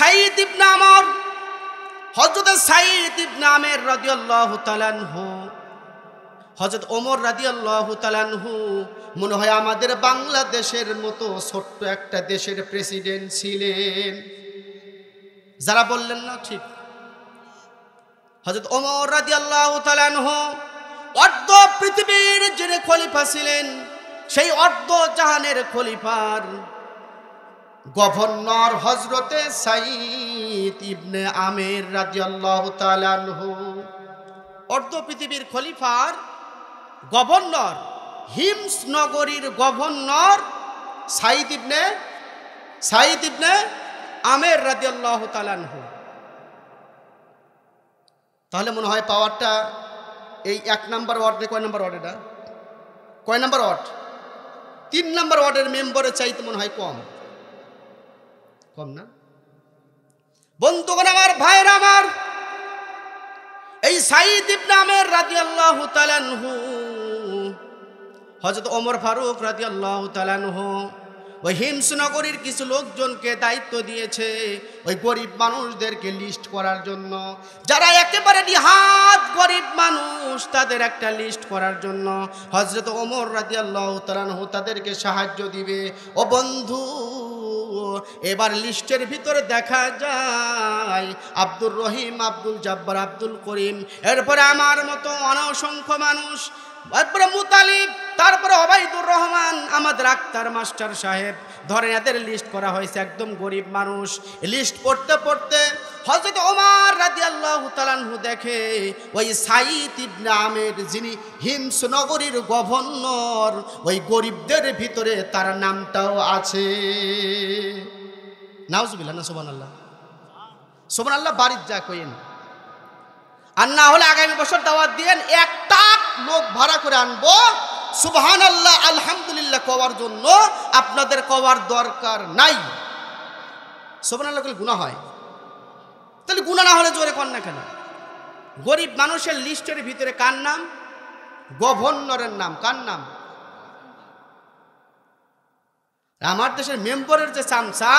সাঈদ ইবনে আমর, হযরত সাঈদ ইবনে আমের রাদিয়াল্লাহু তাআলা আনহু, হযরত ওমর রাদিয়াল্লাহু তাআলা আনহু মনে হয় আমাদের বাংলাদেশের মতো ছোট্ট একটা দেশের প্রেসিডেন্ট ছিলেন। যারা বললেন না ঠিক, হযরত ওমর রাদিয়াল্লাহু তাআলা আনহু অর্ধ পৃথিবীর যিনি খলিফা ছিলেন, সেই অর্ধ জাহানের খলিফার গভর্নর হযরতে সাঈদ ইবনে আমের রাদিয়াল্লাহু তাআলা আনহু, অর্ধ পৃথিবীর খলিফার গভর্নর, হিমস নগরীর গভর্নর সাঈদ ইবনে আমের রাদিয়াল্লাহু তাআলা আনহু। তাহলে মনে হয় পাওয়ারটা এই 1 নম্বর ওয়ার্ডে, কয় নম্বর ওয়ার্ড এটা, কয় নম্বর ওয়ার্ড, 3 নম্বর ওয়ার্ডের মেম্বারের চাইতে মনে হয় কম না? বন্ধুগণ আমার, ভাইরা আমার, এই সাঈদ ইবনে আমের রাদিয়াল্লাহু তাআলা আনহু হযরত ওমর ফারুক রাদিয়াল্লাহু তাআলা আনহু ওই হিমস নগরীর কিছু লোকজনকে দায়িত্ব দিয়েছে ওই গরিব মানুষদেরকে লিস্ট করার জন্য, যারা একেবারে নিহাত গরিব মানুষ তাদের একটা লিস্ট করার জন্য হযরত ওমর রাদিয়াল্লাহু তাআলা আনহু তাদেরকে সাহায্য দিবে। ও বন্ধু, এবার লিস্টের ভিতরে দেখা যায় আব্দুর রহিম, আব্দুল জব্বার, আব্দুল করিম, এরপরে আমার মতো অসংখ্য মানুষ, তারপরে মুতালিব, তারপরে ওবাইদুর রহমান, আমাদের আক্তার মাস্টার সাহেব, ধরেন এদের লিস্ট করা হয়েছে, একদম গরিব মানুষ। লিস্ট পড়তে পড়তে হযরত ওমর রাদিয়াল্লাহু তাআলা আনহু দেখে ওই সাঈদ ইবনে আমের, যিনি হিমস নগরীর গভর্নর, ওই গরিবদের ভিতরে তার নামটাও আছে। নাউজুবিল্লাহ, না সুবহানাল্লাহ, সুবহানাল্লাহ, বাড়ির যা কইেন, আর না হলে আগামী বছর দাওয়াত দিয়েন, একটা লোক ভাড়া করে আনবো সুবহানাল্লাহ আলহামদুলিল্লাহ কওয়ার জন্য, আপনাদের কওয়ার দরকার নাই। সুবহানাল্লাহ কইলে গুনাহ হয়, তাহলে গুনাহ না হলে জোরে কর না কেন? গরিব মানুষের লিস্টের ভিতরে কার নাম? গভর্নরের নাম। কার নাম? আমার দেশের মেম্বারের যে চামচা,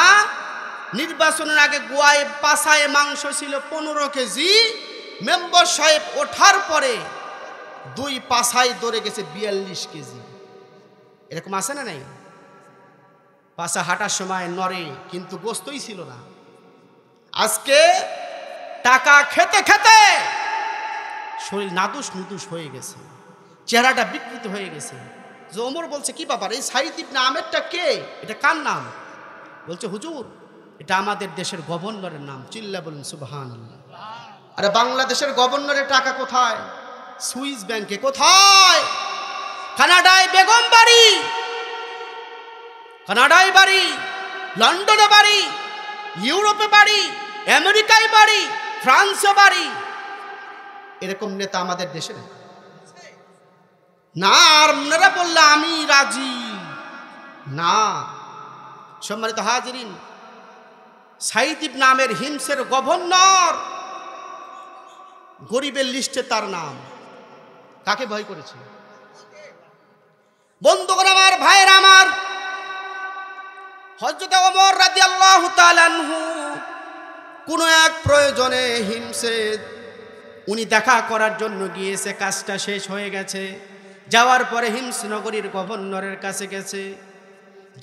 নির্বাচনের আগে গোয়ায় পাছায় মাংস ছিল 15 কেজি, মেম্বার সাহেব ওঠার পরে 2 পাছায় দৌড়ে গেছে 42 কেজি। এরকম আছে না নাই? পাছা হাঁটার সময় নড়ে, কিন্তু গোস্তই ছিল না। আজকে টাকা খেতে খেতে শরীর নাদুস নুদুস হয়ে গেছে, চেহারাটা বিকৃত হয়ে গেছে। যে ওমর বলছে, কি ব্যাপার, এই সাঈদ ইবনে আমেরটা কে, এটা কার নাম? বলছে, হুজুর, এটা আমাদের দেশের গভর্নরের নাম। চিল্লা বলুন সুবহানাল্লাহ। আরে বাংলাদেশের গভর্নরের টাকা কোথায়? সুইস ব্যাংকে। কোথায়? কানাডায় বেগম বাড়ি, কানাডায় বাড়ি, লন্ডনে বাড়ি, ইউরোপে বাড়ি, আমেরিকায় বাড়ি, ফ্রান্সে বাড়ি। এরকম নেতা আমাদের দেশে নেই না। আর আপনারা বললে আমি রাজি না। সম্মানিত হাজিরিন, সাঈদ ইবনে আমের হিমসের গভর্নর, গরিবের লিস্টে তার নাম। কাকে ভয় করেছে? বন্ধুগণ আমার, ভাইয়ের আমার, হযরত ওমর রাদিয়াল্লাহু তাআলা আনহু কোন এক প্রয়োজনে হিমসে উনি দেখা করার জন্য গিয়েছে, কাজটা শেষ হয়ে গেছে। যাওয়ার পরে হিমস নগরীর গভর্নরের কাছে গেছে,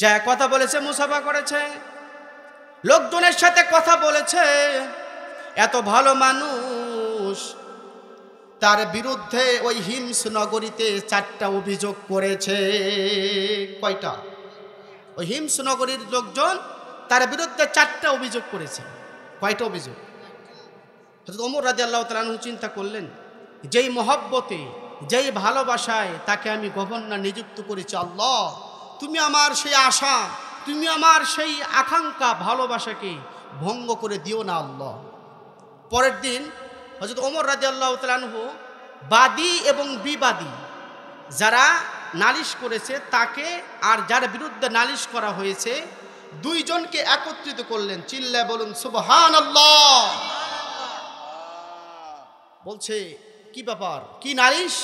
যা কথা বলেছে, মুসাফা করেছে, লোকজনের সাথে কথা বলেছে। এত ভালো মানুষ, তার বিরুদ্ধে ওই হিমস নগরীতে 4টা অভিযোগ করেছে। কয়টা? ওই হিমস নগরীর লোকজন তার বিরুদ্ধে 4টা অভিযোগ করেছে। কয়টা অভিযোগ? হযরত ওমর রাদিয়াল্লাহু তাআলা আনহু চিন্তা করলেন, যেই মহব্বতে, যেই ভালোবাসায় তাকে আমি গভর্নর নিযুক্ত করেছি, আল্লাহ তুমি আমার সেই আশা, তুমি আমার সেই আকাঙ্ক্ষা, ভালোবাসাকে ভঙ্গ করে দিও না আল্লাহ। পরের দিন হযরত ওমর রাদিয়াল্লাহু তাআলা আনহু বাদী এবং বিবাদী যারা নালিশ করেছে তাকে, আর যার বিরুদ্ধে নালিশ করা হয়েছে, 2 জনকে একত্রিত করলেন। চিল্লায় বলুন সুবহানাল্লাহ। বলছে, কি ব্যাপার, কি নালিশ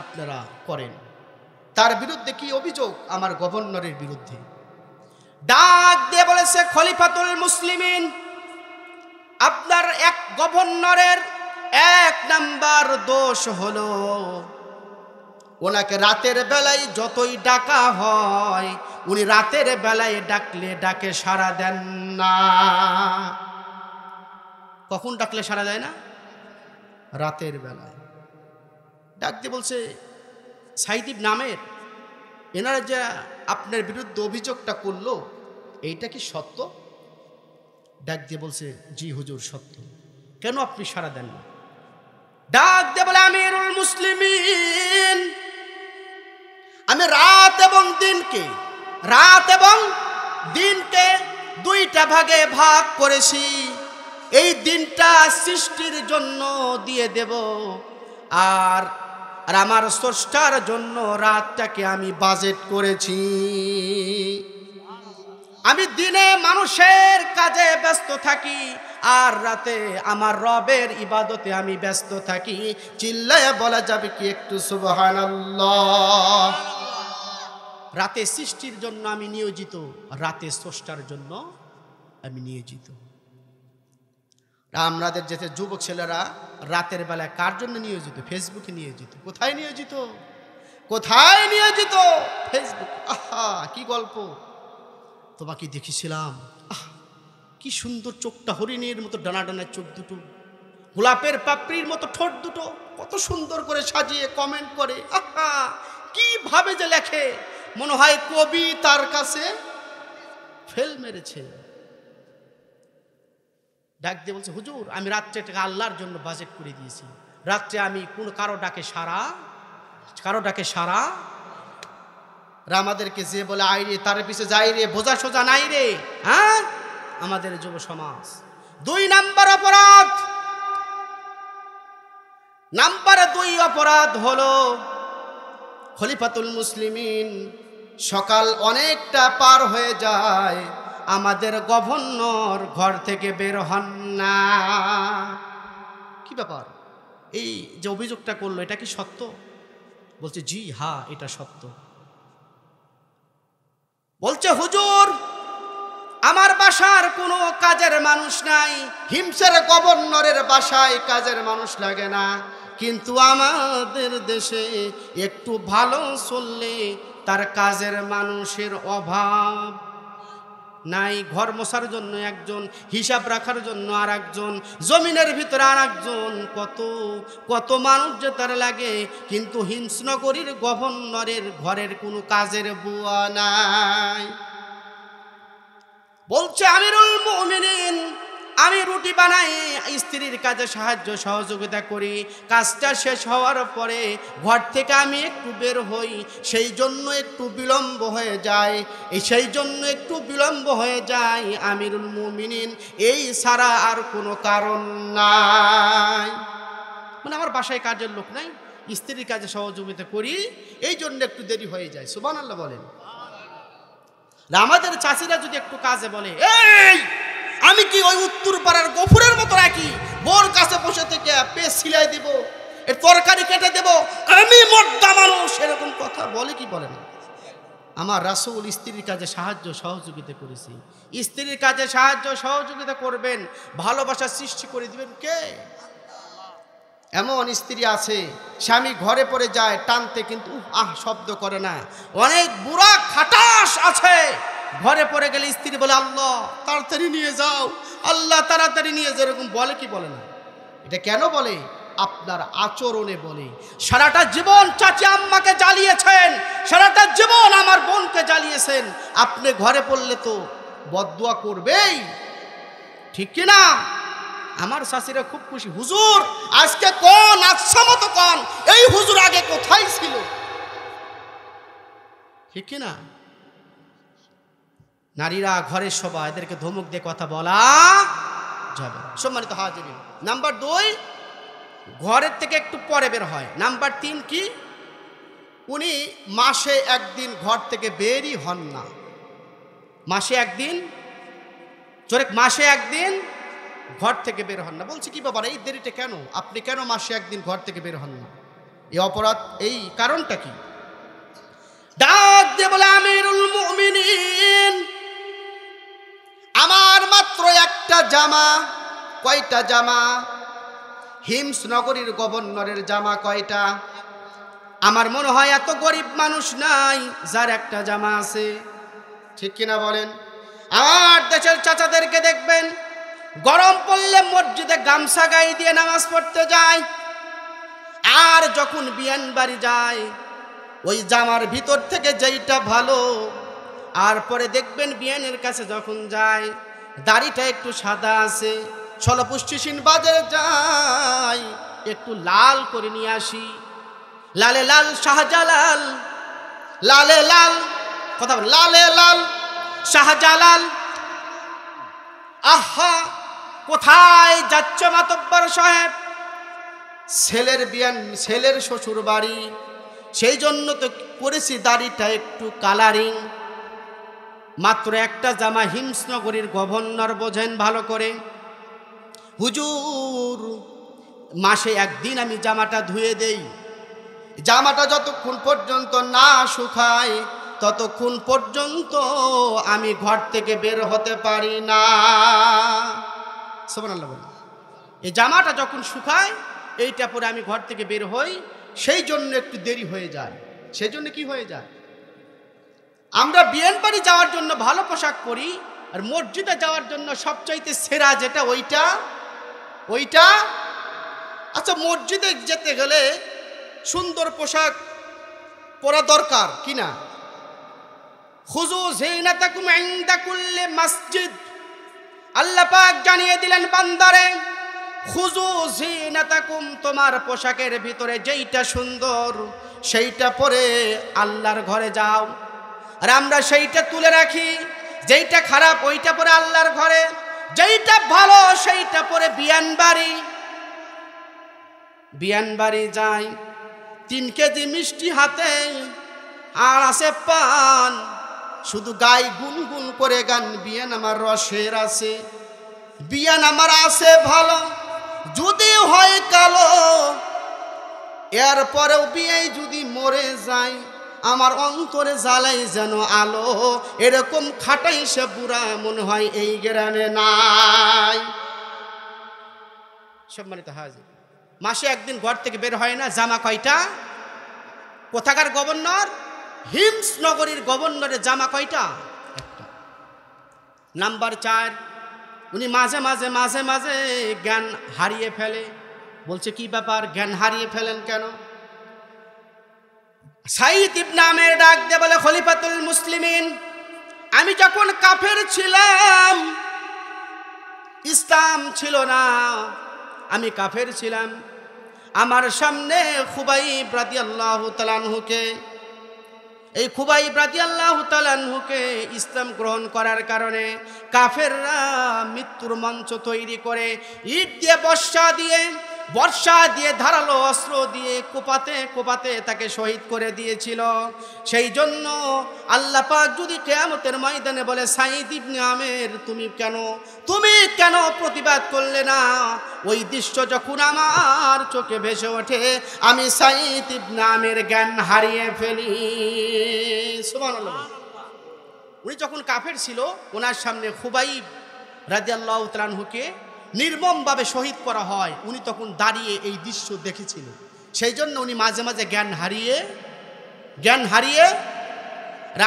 আপনারা করেন? তার বিরুদ্ধে কি অভিযোগ? আমার গভর্নরের বিরুদ্ধে। ডাক দিয়ে বলেছে, খলিফাতুল মুসলিমিন, আপনার এক গভর্নরের এক নাম্বার দোষ হলো ওনাকে রাতের বেলায় যতই ডাকা হয় উনি রাতের বেলায় ডাকলে ডাকে সাড়া দেন না। কখন ডাকলে সাড়া দেয় না? রাতের বেলায় ডাক দিয়ে বলছে, সাইদিব নামের এনারা যে আপনার বিরুদ্ধে অভিযোগটা করলো এইটা কি সত্য? ডাক দিয়ে বলছে, জি হুজুর সত্য। কেন আপনি সাড়া দেন না? ডাক দিয়ে বলে, আমিরুল মুসলিমিন, আমি রাত এবং দিনকে দুইটা ভাগে ভাগ করেছি। এই দিনটা সৃষ্টির জন্য দিয়ে দেব, আর আমার স্রষ্টার জন্য রাতটাকে আমি বাজেট করেছি। আমি দিনে মানুষের কাজে ব্যস্ত থাকি, আর রাতে আমার রবের ইবাদতে আমি ব্যস্ত থাকি। চিল্লায় বলা যাবে কি একটু সুবহানাল্লাহ? রাতে সৃষ্টির জন্য আমি নিয়োজিত, রাতে স্রষ্টার জন্য আমি নিয়োজিত। আমাদের যে যুবক ছেলেরা রাতের বেলায় কার জন্য নিয়োজিত? ফেসবুকে নিয়োজিত। কোথায় নিয়োজিত? ফেসবুক। আহা কি গল্প! তোমাকে দেখেছিলাম, কি সুন্দর চোখটা, হরিণের মতো ডানা ডানা চোখ দুটো, গোলাপের পাপড়ির মতো ঠোঁট দুটো, কত সুন্দর করে সাজিয়ে কমেন্ট করে। আহা কিভাবে যে লেখে, মনে হয় কবি তার কাছে ফেল মেরেছে। ডাক দিয়ে বলছে, হুজুর আমি রাত্রেটাকে আল্লাহর জন্য বাজেট করে দিয়েছি। রাত্রে আমি কোন কারো ডাকে সারা আমাদেরকে যে বলে আই রে, তার পিছে যাই রে, বোঝা সোজা নাই রে। হ্যাঁ, আমাদের যুব সমাজ। 2 নাম্বার অপরাধ হলো খলিফাতুল মুসলিমিন। সকাল অনেকটা পার হয়ে যায়, আমাদের গভর্নর ঘর থেকে বের হন না। কি ব্যাপার? এই যে অভিযোগটা করলো এটা কি সত্য? বলছে, জি হ্যাঁ এটা সত্য। বলছে, হুজুর আমার বাসার কোনো কাজের মানুষ নাই, হিমসের গভর্নরের বাসায় কাজের মানুষ লাগে না, কিন্তু আমাদের দেশে একটু ভালো চললে তার কাজের মানুষের অভাব নাই। ঘর মোছার জন্য একজন, হিসাব রাখার জন্য আর একজন, জমিনের ভিতরে আর একজন, কত মানুষ যে তার লাগে, কিন্তু হিমসনগরীর গভর্নরের ঘরের কোনো কাজের বুয়া নাই। বলছে, আমিরুল মুমিনিন, আমি রুটি বানাই, স্ত্রীর কাজে সাহায্য সহযোগিতা করি, কাজটা শেষ হওয়ার পরে ঘর থেকে আমি একটু বের হই, সেই জন্য একটু বিলম্ব হয়ে যায় আমিরুল মুমিনিন, এই ছাড়া আর কোনো কারণ নাই। মানে আমার বাসায় কাজের লোক নাই, স্ত্রীর কাজে সহযোগিতা করি, এই জন্য একটু দেরি হয়ে যায়। সুবহানাল্লাহ বলেন। আমাদের চাষিরা যদি একটু কাজে বলে, এই আমি কি ওই উত্তর পাড়ার গফুরের মতো রাখি, বোর কাছে বসে থেকে পেঁচ সিলাই দিব, এর তরকারি কেটে দেব, আমি মর্দা মানুষ, এরকম কথা বলে কি বলে না? আমার রাসূল স্ত্রীর কাজে সাহায্য সহযোগিতা করেছি। স্ত্রীর কাজে সাহায্য সহযোগিতা করবেন, ভালোবাসা সৃষ্টি করে দিবেন কে? এমন স্ত্রী আছে, স্বামী ঘরে পড়ে যায় টানতে, কিন্তু শব্দ করে না। অনেক বুড়া খাটাস আছে, ঘরে পড়ে গেলে স্ত্রী বলে, আল্লাহ তাড়াতাড়ি নিয়ে যাও, আল্লাহ তাড়াতাড়ি নিয়ে যাও, এরকম বলে কি বলে না? এটা কেন বলে? আপনার আচরণে বলে। সারাটা জীবন চাচি আম্মাকে জ্বালিয়েছেন, সারাটা জীবন আমার বোনকে জ্বালিয়েছেন, আপনি ঘরে পড়লে তো বদদুয়া করবেই, ঠিক কিনা? আমার শাশুড়িরা খুব খুশি, হুজুর আজকে কোন আচ্ছা মতো কোন, এই হুজুর আগে কোথায় ছিল, ঠিক কিনা? নারীরা ঘরের সবাই, এদেরকে ধমক দিয়ে কথা বলা যাবে। সম্মানিত হাজিরিন, নাম্বার 2, ঘরের থেকে একটু পরে বের হয়। নাম্বার 3 কি? উনি মাসে একদিন ঘর থেকে বেরই হন না। মাসে একদিন ঘর থেকে বের হন না। বলছি, কি ব্যাপার, এই দেরিটা কেন? আপনি কেন মাসে একদিন ঘর থেকে বের হন না? এই অপরাধ, এই কারণটা কি? ডাক দিয়ে বলে, আমিরুল মুমিনিন, আমার মাত্র একটা জামা, কয়টা জামা? হিমস নগরীর গভর্নরের জামা কয়টা? আমার মনে হয় এত গরিব মানুষ নাই যার একটা জামা আছে, ঠিক কিনা বলেন? আমার দেশের চাচাদেরকে দেখবেন গরম পড়লে মসজিদে গামছা গায়ে দিয়ে নামাজ পড়তে যায়, আর যখন বিয়ান বাড়ি যায় ওই জামার ভিতর থেকে যেইটা ভালো, আর পরে দেখবেন বিয়ানের কাছে যখন যায় দাড়িটা একটু সাদা আছে, ছলপুষ্টিহীন বাজারে যাই একটু লাল করে নিয়ে আসি, লালে লাল শাহজালাল, লালে লাল, কথা বল, লালে লাল শাহজালাল। আহা, কোথায় যাচ্ছ মাতব্বর সাহেব? ছেলের বিয়ান, ছেলের শ্বশুর বাড়ি, সেই জন্য তো করেছি দাড়িটা একটু কালারিং। মাত্র একটা জামা, হিমসনগরীর গভর্নর বোঝেন ভালো করে, হুজুর মাসে একদিন আমি জামাটা ধুয়ে দেই, জামাটা যতক্ষণ পর্যন্ত না শুকায় ততক্ষণ পর্যন্ত আমি ঘর থেকে বের হতে পারি না। সুবহানাল্লাহ বলেন। এই জামাটা যখন শুকায় এইটা পরে আমি ঘর থেকে বের হই, সেই জন্য একটু দেরি হয়ে যায়। সেই জন্য কি হয়ে যায়? আমরা বিয়ের বাড়ি যাওয়ার জন্য ভালো পোশাক পরি, আর মসজিদে যাওয়ার জন্য সবচাইতে সেরা যেটা ওইটা ওইটা আচ্ছা, মসজিদে যেতে গেলে সুন্দর পোশাক পরা দরকার কিনা? খুযু যিনাতাকুম ইনদা কুল্লি মসজিদ, আল্লাহ পাক জানিয়ে দিলেন বান্দারে, খুযু যিনাতাকুম, তোমার পোশাকের ভিতরে যেইটা সুন্দর সেইটা পরে আল্লাহর ঘরে যাও। আর আমরা সেইটা তুলে রাখি, যেইটা খারাপ ওইটা পরে আল্লাহর ঘরে, যেইটা ভালো সেইটা পরে বিয়ান বাড়ি যাই। 3 কেজি মিষ্টি হাতে আর আছে পান, শুধু গাই গুনগুন করে গান, বিয়ান আমার রসের আছে, বিয়ান আমার আছে ভালো, যদি হয় কালো, এরপরেও বিয়ে যদি মরে যায় আমার অন্তরে জ্বালাই যেন আলো, এরকম খাটাই সে বুড়া মনে হয় এই গ্রামে নাই। সম্মানিত হাজির, মাসে একদিন ঘর থেকে বের হয় না, জামা কয়টা? কোথাকার গভর্নর? হিমস নগরীর গভর্নরের জামা কয়টা? একটা। নাম্বার 4, উনি মাঝে মাঝে জ্ঞান হারিয়ে ফেলে। বলছে কি ব্যাপার, জ্ঞান হারিয়ে ফেলেন কেন? সাইদ ইবনে আমের ডাক দিয়ে বলে, খলিফাতুল মুসলিমিন, আমি যখন কাফের ছিলাম, ইসলাম ছিল না, আমি কাফের ছিলাম, আমার সামনে খুবাইব রাদিয়াল্লাহু তাআলা আনহুকে, এই খুবাইব রাদিয়াল্লাহু তাআলা আনহুকে ইসলাম গ্রহণ করার কারণে কাফেররা মৃত্যুর মঞ্চ তৈরি করে ইট দিয়ে বর্ষা দিয়ে ধারালো অস্ত্র দিয়ে কোপাতে তাকে শহীদ করে দিয়েছিল। সেই জন্য আল্লাহ পাক যদি কিয়ামতের ময়দানে বলে, সাইদ ইবনে আমের তুমি কেন প্রতিবাদ করলে না? ওই দৃশ্য যখন আমার চোখে ভেসে ওঠে, আমি সাইদ ইবনে আমের জ্ঞান হারিয়ে ফেলি। সুবহানাল্লাহ। উনি যখন কাফের ছিল, ওনার সামনে খুবাইব রাদিয়াল্লাহু তাআলা আনহুকে নির্মমভাবে শহীদ করা হয়, উনি তখন দাঁড়িয়ে এই দৃশ্য দেখেছিল। সেই জন্য উনি মাঝে মাঝে জ্ঞান হারিয়ে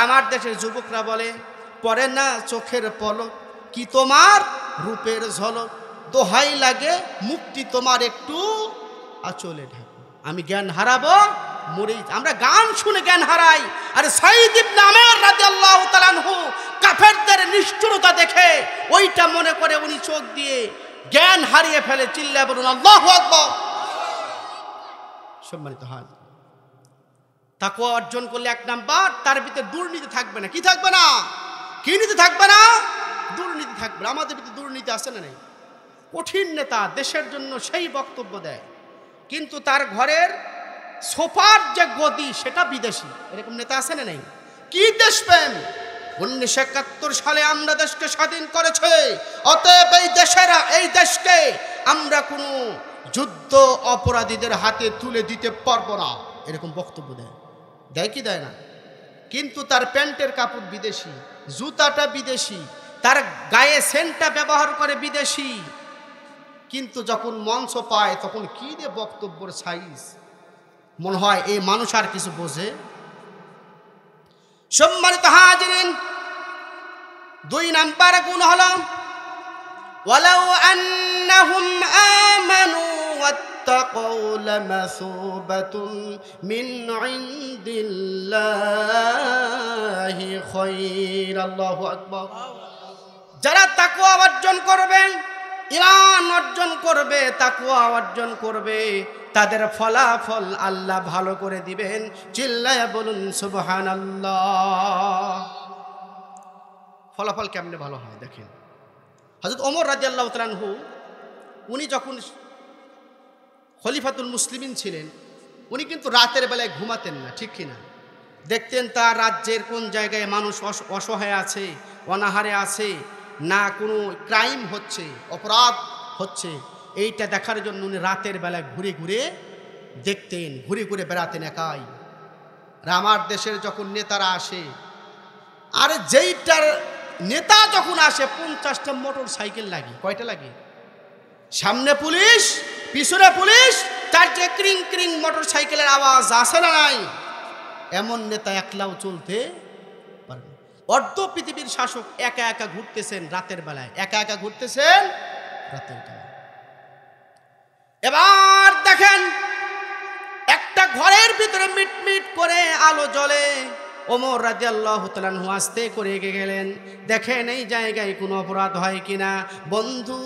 আমার দেশের যুবকরা বলে, পরে না চোখের পলক কি তোমার রূপের ঝলক, দোহাই লাগে মুক্তি তোমার একটু আঁচলে ঢাকো, আমি জ্ঞান হারাবো মরেই। আমরা গান শুনে জ্ঞান হারাই, আর সাইদ ইবনে আমের রাদিয়াল্লাহু তাআলা আনহু কাফেরদের নিষ্ঠুরতা দেখে ওইটা মনে করে উনি চোখ দিয়ে জ্ঞান হারিয়ে ফেলে। চিল্লায় বলুন আল্লাহু আকবার। সম্মানিত হয়, তাকওয়া অর্জন করলে 1 নাম্বার, তার ভিতরে দুর্নীতি থাকবে না। কি থাকবে না? কি নীতি থাকবে না? দুর্নীতি থাকবে না। আমাদের ভিতরে দুর্নীতি আছে না নেই? কঠিন নেতা দেশের জন্য সেই বক্তব্য দেয়, কিন্তু তার ঘরের সোফার যে গদি সেটা বিদেশি, এরকম নেতা আছে না নেই? কি দেশপ্রেম! 1971 সালে আমরা দেশকে স্বাধীন করেছে, অতএব এই দেশকে আমরা কোনো যুদ্ধ অপরাধীদের হাতে তুলে দিতে পারবো না, এরকম বক্তব্য দেয় কি দেয় না? কিন্তু তার প্যান্টের কাপড় বিদেশি, জুতাটা বিদেশি, তার গায়ে সেন্টটা ব্যবহার করে বিদেশি, কিন্তু যখন মঞ্চ পায় তখন কি দিয়ে বক্তব্যের সাইজ, মনে হয় এই মানুষ আর কিছু বোঝে। সম্মানিত হাজিরিন, 2 নাম্বার গুণ হলো ওয়ালাউ আন্নাহুম আমানু ওয়াত্তাকু লামাসুবাতুন মিন ইনদিল্লাহি খায়র। আল্লাহু আকবার। যারা তাকওয়া অর্জন করবে, ঈমান অর্জন করবে, তাকওয়া অর্জন করবে, তাদের ফলাফল আল্লাহ ভালো করে দিবেন। চিল্লায়া বলুন সুবহানাল্লাহ। ফলাফল কেমনে ভালো হয় দেখেন। হযরত ওমর রাদিয়াল্লাহু তাআলা আনহু উনি যখন খলিফাতুল মুসলিমিন ছিলেন, উনি কিন্তু রাতের বেলায় ঘুমাতেন না, ঠিক কিনা? দেখতেন তার রাজ্যের কোন জায়গায় মানুষ অসহায় আছে, অনাহারে আছে, না কোনো ক্রাইম হচ্ছে, অপরাধ হচ্ছে, এইটা দেখার জন্য উনি রাতের বেলায় ঘুরে ঘুরে দেখতেন, ঘুরে ঘুরে বেড়াতেন একাই। আর আমার দেশের যখন নেতারা আসে, আর যেইটার নেতা যখন আসে 50টা মোটর সাইকেল লাগে। কয়টা লাগে? সামনে পুলিশ, পিছনে পুলিশ, চারটে ক্রিং ক্রিং মোটর সাইকেলের আওয়াজ আসে না নাই? এমন নেতা একলাও চলতে পারবে। অর্ধ পৃথিবীর শাসক একা একা ঘুরতেছেন রাতের বেলায়, একা একা ঘুরতেছেন রাতের বেলায়। এবার দেখেন একটা ঘরের ভিতরে মিটমিট করে আলো জ্বলে। ওমর রাদিয়াল্লাহু তাআলা আনহু আস্তে করে এগিয়ে গেলেন, দেখেন এই জায়গায় কোনো অপরাধ হয় কিনা। বন্ধু,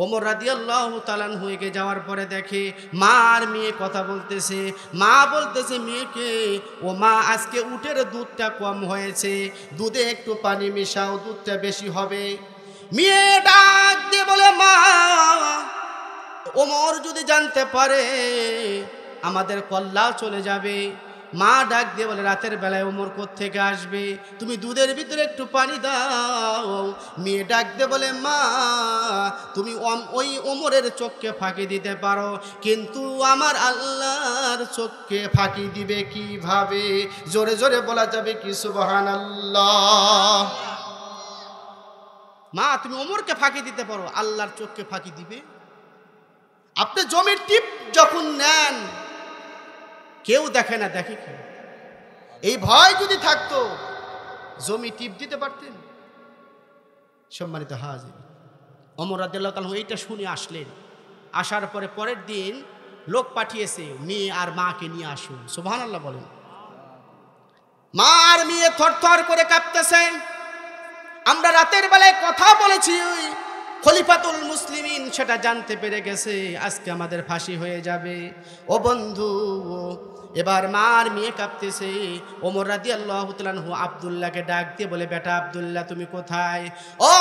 ওমর রাদিয়াল্লাহু তাআলা আনহু এগিয়ে যাওয়ার পরে দেখে মা আর মেয়ে কথা বলতেছে। মা বলতেছে মেয়েকে, ও মা আজকে উটের দুধটা কম হয়েছে, দুধে একটু পানি মিশাও, দুধটা বেশি হবে। মেয়ে ডাক দিয়ে বলে, মা, ওমর যদি জানতে পারে আমাদের কল্লা চলে যাবে। মা ডাক দিয়ে বলে, রাতের বেলায় ওমর কোত্থেকে আসবে, তুমি দুধের ভিতরে একটু পানি দাও। মেয়ে ডাক দিয়ে বলে, মা, তুমি ওই ওমরের চোখকে ফাঁকি দিতে পারো, কিন্তু আমার আল্লাহর চোখকে ফাঁকি দিবে কিভাবে? জোরে জোরে বলা যাবে কি সুবহানাল্লাহ? মা, তুমি ওমরকে ফাঁকি দিতে পারো, আল্লাহর চোখকে ফাঁকি দিবে? আপনি জমির টিপ যখন নেন কেউ দেখে না, দেখে কি? এই ভয় যদি থাকতো জমি টিপ দিতে পারতেন? সম্মানিত হাজির, ওমর রাদিয়াল্লাহু তাআলা এইটা শুনে আসলেন। আসার পরে পরের দিন লোক পাঠিয়েছে, মেয়ে আর মাকে নিয়ে আসুন। সুবহানাল্লাহ বলেন। মা আর মেয়ে থরথর করে কাঁপতেছে। আমরা রাতের বেলায় কথা বলেছি, খলিফাতুল মুসলিমিন সেটা জানতে পেরে গেছে, আজকে আমাদের ফাঁসি হয়ে যাবে। ও বন্ধু, এবার মা আর মেয়ে কাঁপতেছে। ওমর রাদিয়াল্লাহু তাআলা আনহু আব্দুল্লাহকে ডাক দিয়ে বলে, বেটা আব্দুল্লাহ তুমি কোথায়? ও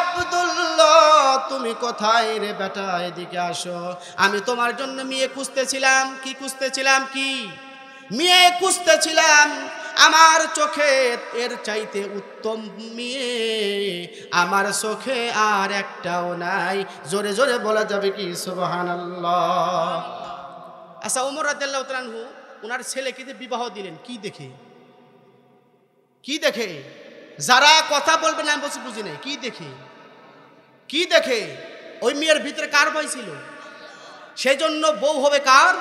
আব্দুল্লাহ তুমি কোথায় রে বেটা, এদিকে আসো। আমি তোমার জন্য মেয়ে খুঁজতেছিলাম। কি খুঁজতেছিলাম? কি মেয়ে খুঁজতেছিলাম। আমার চোখে এর চাইতে উত্তম মেয়ে আমার চোখে আর একটাও নাই। জোরে জোরে বলা যাবে কি সুবহানাল্লাহ? আচ্ছা, ওমর রাদিয়াল্লাহু তাআলা আনহু ওনার ছেলেকে বিবাহ দিলেন কি দেখে? কি দেখে? যারা কথা বলবে না আমি বলছি বুঝি নাই, কি দেখে? কি দেখে? ওই মেয়ের ভিতরে কার ভয় ছিল? সেই জন্য বউ হবে কার?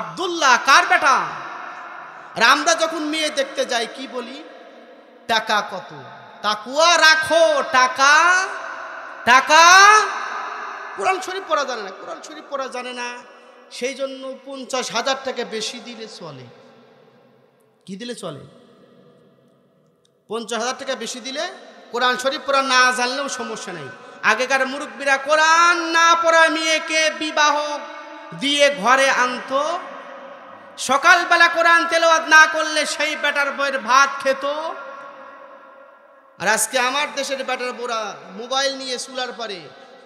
আব্দুল্লাহ। কার বেটা? আর আমরা যখন মেয়ে দেখতে যাই কি বলি? টাকা কত? তাকওয়া রাখো, টাকা টাকা। কোরআন শরীফ পড়া জানে না, কোরআন শরীফ পড়া জানে না, সেই জন্য 50,000 টাকা বেশি দিলে চলে। কি দিলে চলে? 50,000 টাকা বেশি দিলে কোরআন শরীফ পড়া না জানলেও সমস্যা নেই। আগেকার মুরব্বীরা কোরআন না পড়া মেয়েকে বিবাহ দিয়ে ঘরে আনতো। সকালবেলা কোরআন তেলাওয়াত না করলে সেই বেটার বউয়ের ভাত খেত। আর আজকে আমার দেশের বেটার বউরা মোবাইল নিয়ে চুলার পারে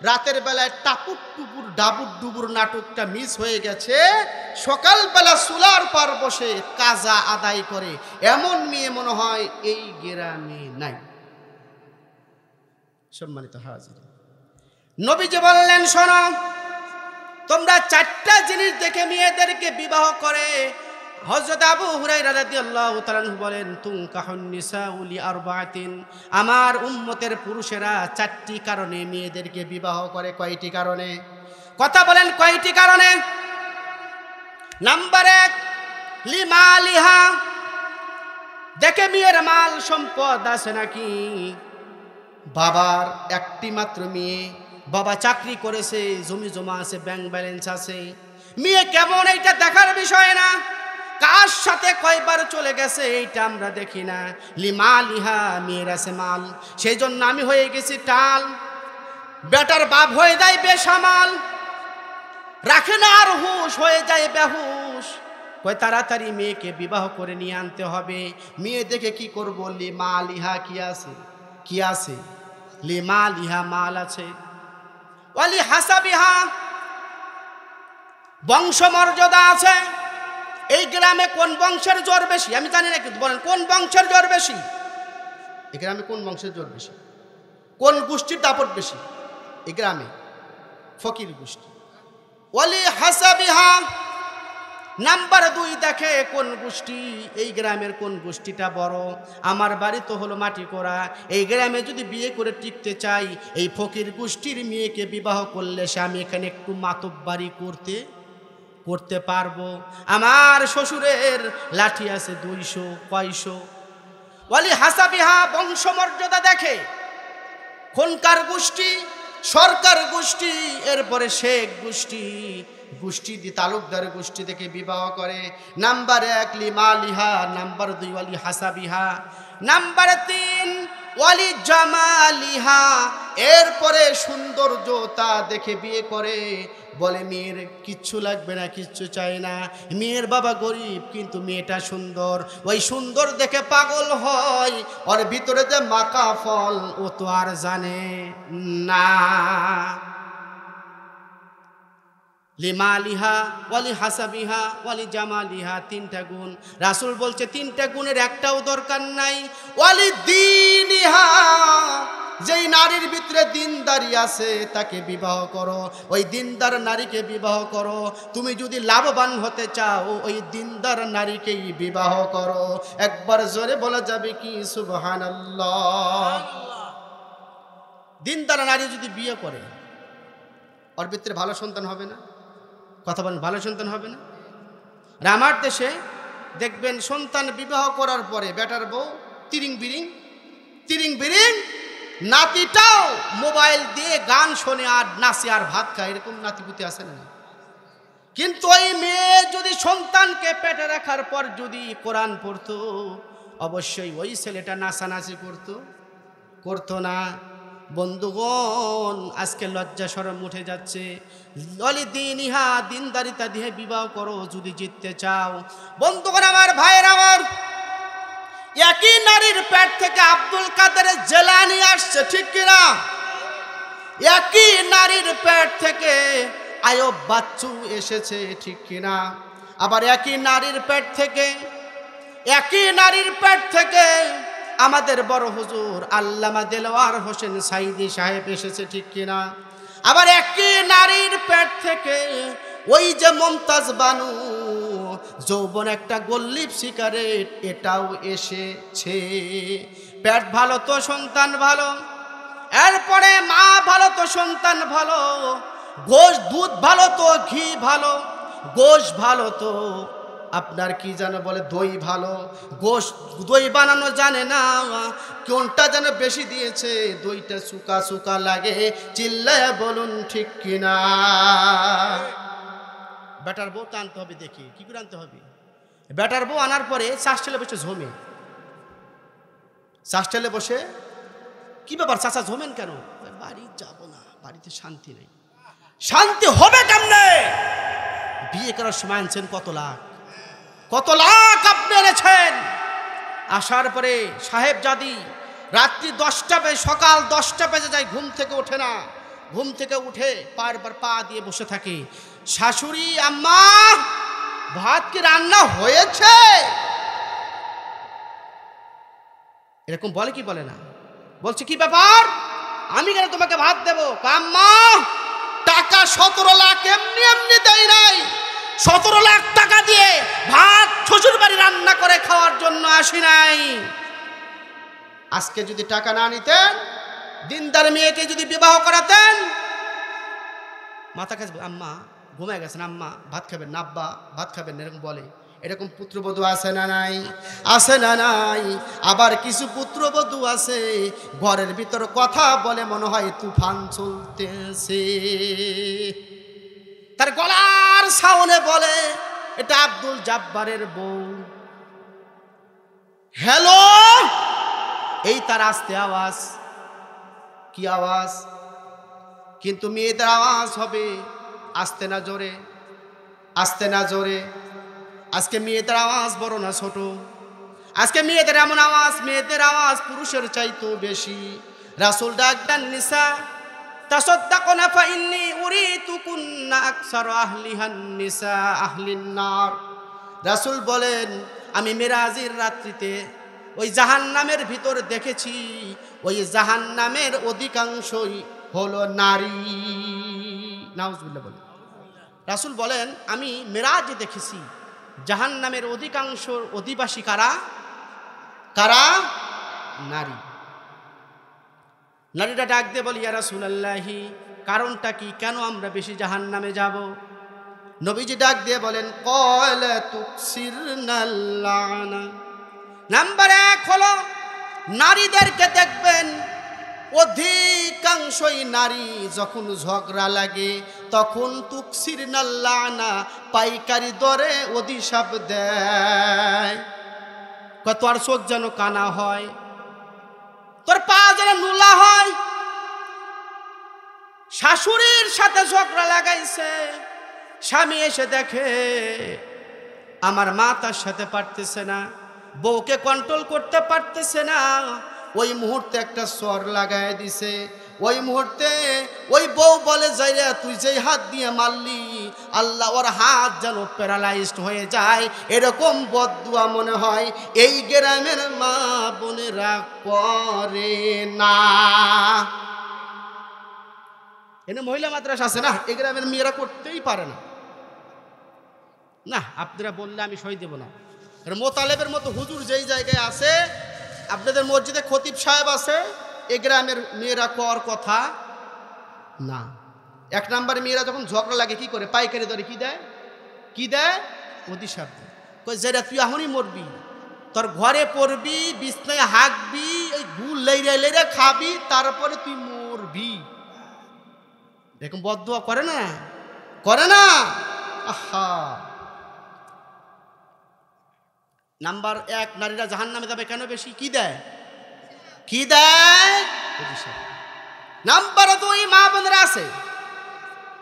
রাতের বেলায় টাপুর টুপুর ডাবুর ডুবুর নাটকটা মিস হয়ে গেছে। সকালবেলা চুলার পার বসে কাজা আদায় করে, এমন মেয়ে মনে হয় এই গ্রামে নাই। সম্মানিত হাজির, নবীজি বললেন, শোনো, তোমরা 4টা জিনিস দেখে মেয়েদেরকে বিবাহ করে হযরত আবু হুরায়রা রাদিয়াল্লাহু তাআলা বলেন, তুনকাহুন নিসাউ লিআরবাতিন, আমার উম্মতের পুরুষেরা চারটি কারণে মেয়েদেরকে বিবাহ করে। কয়টি কারণে? কথা বলেন, কয়টি কারণে? নাম্বার 1, লিমালিহা, দেখে মেয়ের মাল সম্পদ আছে নাকি। বাবার একটি মাত্র মেয়ে, বাবা চাকরি করেছে, জমি জমা আছে, ব্যাংক ব্যালেন্স আছে। মেয়ে কেমন এইটা দেখার বিষয় না, কার সাথে কয়বার চলে গেছে এইটা আমরা দেখি না। লিমালিহা, মেয়ের আছে মাল, সেই জন্য আমি হয়ে গেছি টাল। বেটার বাপ হয়ে যায় বেসামাল, রাখে না আর হুশ, হয়ে যায় বেহুশ। কয় তাড়াতাড়ি মেয়েকে বিবাহ করে নিয়ে আনতে হবে। মেয়ে দেখে কি করবো? লিমালিহা, কি আছে? কি আছে? লিমালিহা, মাল আছে। ওয়ালি হাসাবিহা, বংশ মর্যাদা আছে। এই গ্রামে কোন বংশের জোর বেশি আমি জানি না, কিন্তু বলেন কোন বংশের জোর বেশি? এই গ্রামে কোন বংশের জোর বেশি? কোন গোষ্ঠীর দাপট বেশি এই গ্রামে? ফকির গোষ্ঠী। ওয়ালি হাসাবিহা, নাম্বার 2, দেখে কোন গোষ্ঠী, এই গ্রামের কোন গোষ্ঠীটা বড়। আমার বাড়ি তো হলো মাটি কোড়া, এই গ্রামে যদি বিয়ে করে টিকতে চাই, এই ফকির গোষ্ঠীর মেয়েকে বিবাহ করলে সে আমি এখানে একটু মাতব্বারি করতে পারবো। আমার শ্বশুরের লাঠি আছে 200 কয়শো। ওয়ালি হাসাবিহা, বংশমর্যাদা দেখে, খনকার গোষ্ঠী, সরকার গোষ্ঠী, এরপরে শেখ গোষ্ঠী, গোষ্ঠী দি তালুকদার গোষ্ঠী থেকে বিবাহ করে। নাম্বার 1, লিমালিহা। নাম্বার 2, ওয়ালি হাসাবিহা। নাম্বার 3, ওয়ালি জামালিহা, এরপরে সৌন্দর্যতা দেখে বিয়ে করে। বলে মেয়ের কিচ্ছু লাগবে না, কিচ্ছু চাই না, মেয়ের বাবা গরিব কিন্তু মেয়েটা সুন্দর। ওই সুন্দর দেখে পাগল হয়, ওর ভিতরে যে মাকা ফল ও তো আর জানে না। লিমালিহা, ওয়ালি হাসাবিহা, ওয়ালি জামালিহা, 3টা গুণ। রাসূল বলছে 3টা গুণের একটাও দরকার নাই। ওয়ালি দীনিহা, যেই নারীর ভিতরে দিনদারি আছে তাকে বিবাহ করো, ওই দিনদার নারীকে বিবাহ করো। তুমি যদি লাভবান হতে চাও, ওই দিনদার নারীকেই বিবাহ করো। একবার জোরে বলা যাবে কি সুবহানাল্লাহ? দিনদার নারী যদি বিয়ে করে, ওর ভিতরে ভালো সন্তান হবে না? কথা বলেন, ভালো সন্তান হবে না? আমার দেশে দেখবেন সন্তান বিবাহ করার পরে বেটার বউ তিরিং বিরিং, নাতিটাও মোবাইল দিয়ে গান শোনে আর নাচে আর ভাত খায়। এরকম নাতিপুতি আছে না? কিন্তু ওই মেয়ে যদি সন্তানকে পেটে রাখার পর যদি কোরআন পড়তো, অবশ্যই ওই ছেলেটা নাচানাচি করতো না। বন্ধুগণ, আজকে লজ্জা শরম উঠে যাচ্ছে। ওয়ালি দীনিহা, দিনদারিতা দিয়ে বিবাহ করো যদি জিততে চাও। বন্ধুগণ আমার, ভাইয়ের আমার, একই নারীর পেট থেকে আব্দুল কাদের জিলানী আসছে, ঠিক কিনা? একই নারীর পেট থেকে আয়ুব বাচ্চু এসেছে, ঠিক কিনা? আবার একই নারীর পেট থেকে আমাদের বড় হুজুর আল্লামা দেলোয়ার হোসেন সাইদি সাহেব এসেছে, ঠিক কিনা? আবার একই নারীর পেট থেকে ওই যে মমতাজ বানু, যৌবন একটা গোল্লিপ সিগারেট, এটাও এসেছে। পেট ভালো তো সন্তান ভালো, এরপরে মা ভালো তো সন্তান ভালো, গোশ দুধ ভালো তো ঘি ভালো, গোশ ভালো তো আপনার কি যেন বলে দই ভালো। গোশ দই বানানো জানে না, কোনটা যেন বেশি দিয়েছে, দইটা শুকা লাগে। চিল্লায় বলুন ঠিক কিনা? বেটার বউ আনতে হবে, দেখি কি করে আনতে হবে। বেটার বউ আনার পরে চাষটেলে বসে ঝোমে, চাষটেলে বসে, কি ব্যাপার চাচা ঝোমেন কেন? বাড়ি যাব না, বাড়িতে শান্তি নেই। শান্তি হবে কেমনে? বিয়ে করার সময় আনছেন কত লাখ আপনি এনেছেন। আসার পরে সাহেব জাদি রাত্রি 10টা বেজে, সকাল 10টা বেজে যায়, ঘুম থেকে ওঠে না। ঘুম থেকে উঠে বারবার পা দিয়ে বসে থাকে। শাশুড়ি, আম্মা ভাত কি রান্না হয়েছে? এরকম বলে কি বলে না? বলছে কি ব্যাপার, আমি কেন তোমাকে ভাত দেবো? আম্মা টাকা 17 লাখ এমনি দেয় নাই, 17 লাখ টাকা দিয়ে ভাত শ্বশুর বাড়ি রান্না করে খাওয়ার জন্য আসি নাই। আজকে যদি টাকা না নিতেন, দিনদার মেয়েকে যদি বিবাহ করাতেন, মাথা কাছে আম্মা ঘুমায় গেছেন, আম্মা ভাত খাবেন না, আব্বা ভাত খাবেন না, এরকম বলে। এরকম পুত্রবধূ আছে না নাই? আছে না নাই? আবার কিছু পুত্রবধূ আছে ঘরের ভিতর কথা বলে মনে হয় তুফান চলতেছে, তার গলার সাউন্ডে বলে এটা আব্দুল জাব্বারের বউ। হ্যালো, এই তার আস্তে আওয়াজ। কি আওয়াজ? কিন্তু মেয়েদের আওয়াজ হবে আস্তে না জোরে, আস্তে না জোরে। আজকে মেয়েদের আওয়াজ বড় না ছোট? আজকে মেয়েদের এমন আওয়াজ, মেয়েদের আওয়াজ পুরুষের চাইতেও বেশি। রাসূল ডাক দেন, নিসা তাসাদদাকনা ফাইন্নী উরিতুকুন্না আকসারু আহলিহান নিসা আহলিন নার। রাসূল বলেন, আমি মেরাজের রাত্রিতে ওই জাহান্নামের ভিতর দেখেছি, ওই জাহান্নামের অধিকাংশই হলো নারী। নাউজুবিল্লাহ বলেন। রাসূল বলেন, আমি মেরাজে দেখেছি জাহান্নামের অধিকাংশ অধিবাসী কারা? কারা? নারী। নারীরা ডাক দিয়ে বলি, ইয়া রাসূলুল্লাহি, কারণটা কি? কেন আমরা বেশি জাহান্নামে যাব? নবীজি ডাক দিয়ে বলেন, ক্বালা তুকসিরনাল লানা। নাম্বার 1 হলো নারীদেরকে দেখবেন অধিকাংশই নারী যখন ঝগড়া লাগে তখন তুকসিরনাল লানা, পাইকারি দরে অধিশাপ দেয়। তোর চোখ যেন কানা হয়, তোর পা যেন নুলা হয়। শাশুড়ির সাথে ঝগড়া লাগাইছে, স্বামী এসে দেখে আমার মা তার সাথে পারতেছে না, বউকে কন্ট্রোল করতে পারতেছে না, ওই মুহূর্তে একটা স্বর লাগায় দিছে। ওই মুহূর্তে ওই বউ বলে, যাইয়া তুই যেই হাত দিয়ে মারলি, আল্লাহ ওর হাত যেন প্যারালাইজড হয়ে যায়। এরকম বদদুয়া মনে হয় এই গ্রামের মা বোনেরা করে না। এনে মহিলা মাদ্রাসা আছে না, এই গ্রামের মেয়েরা করতেই পারে না। না, আপনারা বললে আমি সই দেব না। মোতালেবের মতো হুজুর যেই জায়গায় আছে, আপনাদের মসজিদে খতিব সাহেব আছে, এ গ্রামের মেয়েরা কর কথা না। 1 নম্বরে মেয়েরা যখন ঝগড়া লাগে কি করে? পাইকারি দরে কি দেয়? কি দেয়? অধিশাপ দেয়। কই যেটা তুই এখনই মরবি, তোর ঘরে পড়বি, বিছনায় হাঁকবি, এই গুল লেইরা লেইরা খাবি, তারপরে তুই মরবি। এরকম বদদুয়া করে না? করে না? আহা। নাম্বার 1, নারীরা জাহান্নামে যাবে কেন বেশি? কি দেয়? কি দেয়? অধিশাপ। নাম্বার 2, মা বোনেরা আছে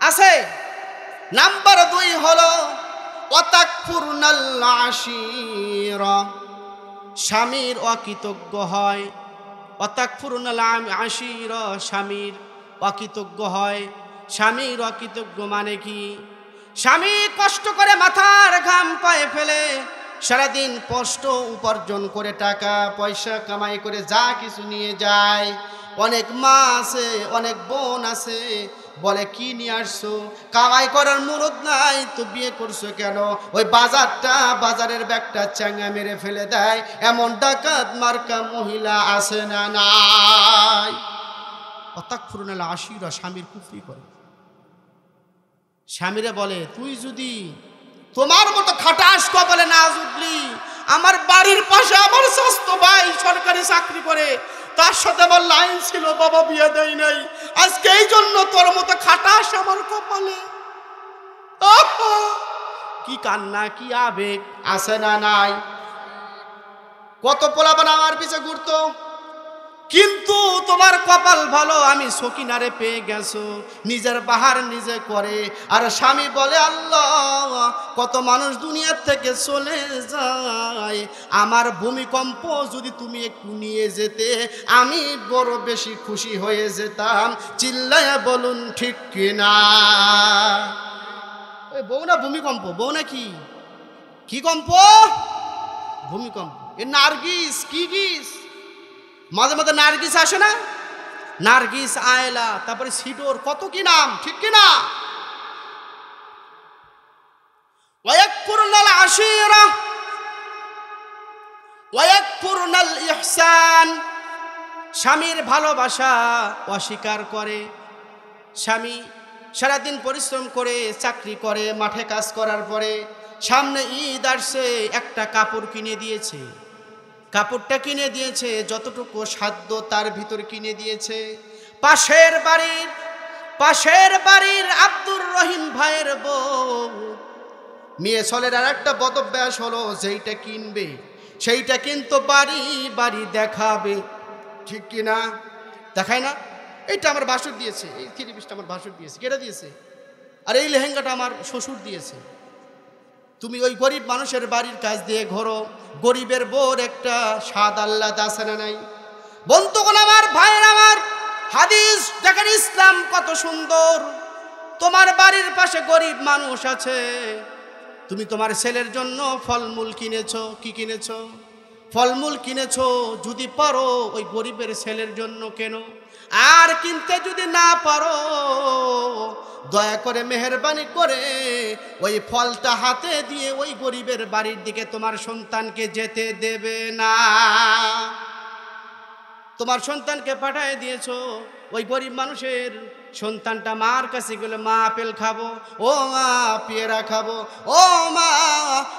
আছে। নাম্বার 2 হলো ওয়াতাকফুরনাল আশীরা, স্বামীর অকৃতজ্ঞ হয়। ওয়াতাকফুরনাল আশীরা, স্বামীর অকৃতজ্ঞ হয়। স্বামীর অকৃতজ্ঞ মানে কি? স্বামী কষ্ট করে মাথার ঘাম পায়ে ফেলে সারাদিন কষ্ট উপার্জন করে টাকা পয়সা কামাই করে যা কিছু নিয়ে যায়। অনেক মা আছে, অনেক বোন আছে, বলে কি নিয়ে আসছো? কামাই করার মুরদ নাই তো বিয়ে করছো কেন? ওই বাজারের ব্যাগটা চাঙ্গা মেরে ফেলে দেয়। এমন ডাকাত মার্কা মহিলা আছে না নাই? ওয়াতাকফুরনাল আশীরা, স্বামীর কুফরি করে। স্বামীরে বলে, তুই যদি তোমার মতো খাটাস কপালে না জুটলি, আমার বাড়ির পাশে আমার স্বাস্থ্য ভাই সরকারি চাকরি করে, তার সাথে আমার লাইন ছিল, বাবা বিয়ে দেয় নাই, আজকে এই জন্য তোর মতো খাটাস আমার কপালে। কি কান্না, কি আবেগ আছে না নাই? কত পোলাপান আমার পিছে ঘুরতো, কিন্তু তোমার কপাল ভালো, আমি সকিনারে পেয়ে গেছো, নিজের বাহার নিজে করে। আর স্বামী বলে, আল্লাহ কত মানুষ দুনিয়ার থেকে চলে যায়, আমার ভূমিকম্প যদি তুমি একটু নিয়ে যেতে আমি বড় বেশি খুশি হয়ে যেতাম। চিল্লায়া বলুন ঠিক কিনা? ওই বউ না ভূমিকম্প, বউ না কি? কি কম্প? ভূমিকম্প। এ নার্গিস, কি গিস, মাঝে মাঝে নার্গিস আসে না? নার্গিস, আয়লা, তারপরে সিডোর, কত কি নাম, ঠিক কিনা? ওয়ায়াকফুরনাল আশিরা ওয়ায়াকফুরনাল ইহসান। স্বামীর ভালোবাসা অস্বীকার করে। স্বামী সারাদিন পরিশ্রম করে চাকরি করে, মাঠে কাজ করার পরে সামনে ঈদ আসছে, একটা কাপড় কিনে দিয়েছে। কাপড়টা কিনে দিয়েছে যতটুকু সাধ্য তার ভিতর কিনে দিয়েছে। পাশের বাড়ির আব্দুর রহিম ভাইয়ের বউ মেয়ে ছেলের আর একটা বদভ্যাস হলো, যেইটা কিনবে সেইটা কিন্তু বাড়ি বাড়ি দেখাবে। ঠিক কিনা? দেখায় না? এইটা আমার ভাসুর দিয়েছে, এই 3 পিসটা আমার ভাসুর দিয়েছে। কেটা দিয়েছে? আর এই লেহেঙ্গাটা আমার শ্বশুর দিয়েছে। তুমি ওই গরিব মানুষের বাড়ির কাজ দিয়ে ঘোরো, গরিবের বোর একটা স্বাদ আল্লাহ আছে না নাই? বন্ধুগণ আমার, ভাইয়ের আমার, হাদিস দেখেন ইসলাম কত সুন্দর। তোমার বাড়ির পাশে গরিব মানুষ আছে, তুমি তোমার ছেলের জন্য ফলমূল কিনেছো। কি কিনেছো? ফলমূল কিনেছো। যদি পারো ওই গরিবের ছেলের জন্য কেন। আর কিনতে যদি না পারো, দয়া করে মেহেরবানি করে ওই ফলটা হাতে দিয়ে ওই গরিবের বাড়ির দিকে তোমার সন্তানকে যেতে দেবে না। তোমার সন্তানকে পাঠিয়ে দিয়েছো, ওই গরিব মানুষের সন্তানটা মার কাছে গেলে, মা আপেল খাবো, ও মা পেয়ারা খাবো, ও মা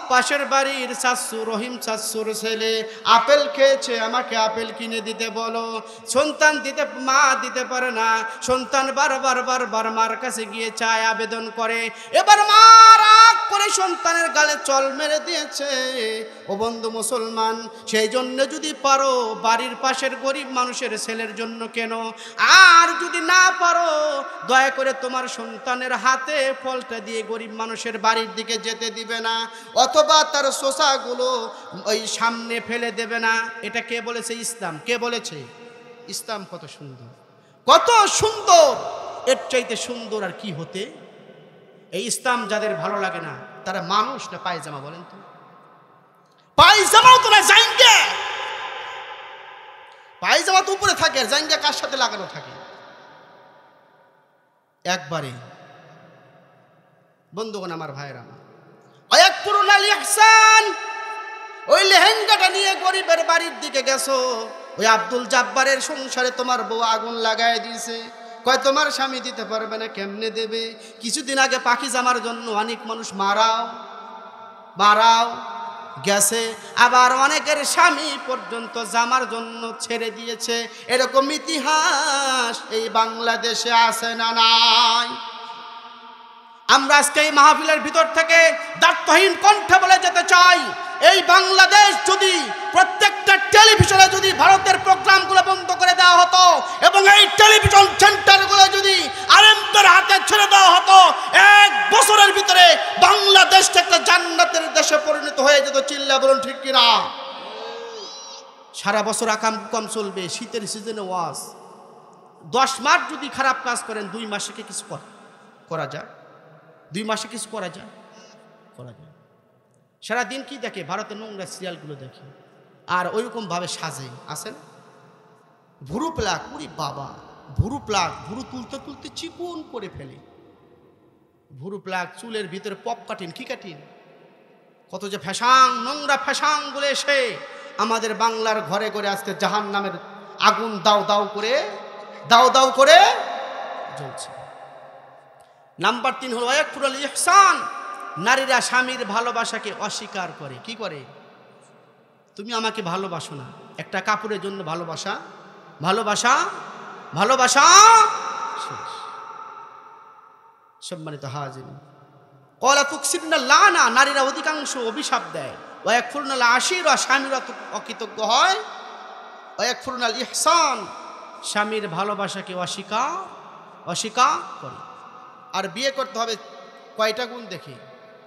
পাশের বাড়ির শাশু রহিম শাশুর ছেলে আপেল খেয়েছে, আমাকে আপেল কিনে দিতে বলো। সন্তান মা দিতে পারে না। সন্তান বারবার মার কাছে গিয়ে চায়, আবেদন করে। এবার মা রাগ করে সন্তানের গালে চল মেরে দিয়েছে। ও বন্ধু মুসলমান, সেই জন্য যদি পারো বাড়ির পাশের গরিব মানুষের ছেলের জন্য কেন। আর যদি না পারো, দয়া করে তোমার সন্তানের হাতে ফলটা দিয়ে গরিব মানুষের বাড়ির দিকে যেতে দিবে না, অথবা তার শোষাগুলো ওই সামনে ফেলে দেবে না। এটা কে বলেছে? ইসলাম। কে বলেছে? ইসলাম। কত সুন্দর, কত সুন্দর! এর চাইতে সুন্দর আর কি হতে? এই ইসলাম যাদের ভালো লাগে না তারা মানুষ না পায়জামা? বলেন তো, পায়জামাও তো না, জাইঙ্গা। পায়জামা তো উপরে থাকে, আর জাইঙ্গা কার সাথে লাগানো থাকে? একবারে। বন্ধুগণ আমার, ভাইয়েরা আমার, ওয়ায়াকফুরুনাল ইহসান। ওই লেহেঙ্গাটা নিয়ে গরিবের বাড়ির দিকে গেছো, ওই আব্দুল জাব্বারের সংসারে তোমার বউ আগুন লাগায় দিয়েছে। কয় তোমার স্বামী দিতে পারবে না, কেমনে দেবে? কিছুদিন আগে পাখি জামার জন্য অনেক মানুষ মারাও গেছে, আবার অনেকের স্বামী পর্যন্ত জামার জন্য ছেড়ে দিয়েছে। এরকম ইতিহাস এই বাংলাদেশে আছে না নাই? আমরা আজকে এই মাহফিলের ভিতর থেকে দায়িত্বহীন কণ্ঠে বলে যেতে চাই, এই বাংলাদেশ যদি প্রত্যেকটা টেলিভিশনে যদি ভারতের প্রোগ্রামগুলো বন্ধ করে দেওয়া হতো এবং এই টেলিভিশন সেন্টারগুলো যদি আলেমদের হাতে ছেড়ে দেওয়া হতো, 1 বছরের ভিতরে বাংলাদেশটা একটা জান্নাতের দেশে পরিণত হয়ে যেত। চিল্লা বলুন ঠিক কিনা? সারা বছর আকাম কম চলবে, শীতের সিজনে ওয়াজ। 10 মাস যদি খারাপ কাজ করেন, 2 মাসে কি কিছু করা যায়? 2 মাসে কিছু করা যায়? সারাদিন কি দেখে? ভারতের নোংরা সিরিয়ালগুলো দেখে, আর ওইরকমভাবে সাজে। আসেন ভুরু প্লাক, উরি বাবা, ভুরু প্লাক, ভুরু তুলতে তুলতে চিকন করে ফেলে। ভুরু প্লাক, চুলের ভিতরে পপ কাটিন, কি কাটিন, কত যে ফ্যাশাং, নোংরা ফ্যাশাং বলে এসে আমাদের বাংলার ঘরে ঘরে আজকে জাহান্নামের আগুন দাও দাও করে জ্বলছে। নাম্বার 3 হলো ওয়ায়াকফুরুল ইহসান। নারীরা স্বামীর ভালোবাসাকে অস্বীকার করে। কি করে? তুমি আমাকে ভালোবাসো না, একটা কাপড়ের জন্য ভালোবাসা শেষ। সম্মানিত হাজির, ক্বালা তুকসিরনা লানা, নারীরা অধিকাংশ অভিশাপ দেয়। ওয়ায়াকফুরুনাল আশিরা, স্বামীরা অকৃতজ্ঞ হয়। ওয়ায়াকফুরুনাল ইহসান, স্বামীর ভালোবাসাকে অস্বীকার করে। আর বিয়ে করতে হবে কয়টা গুণ দেখে?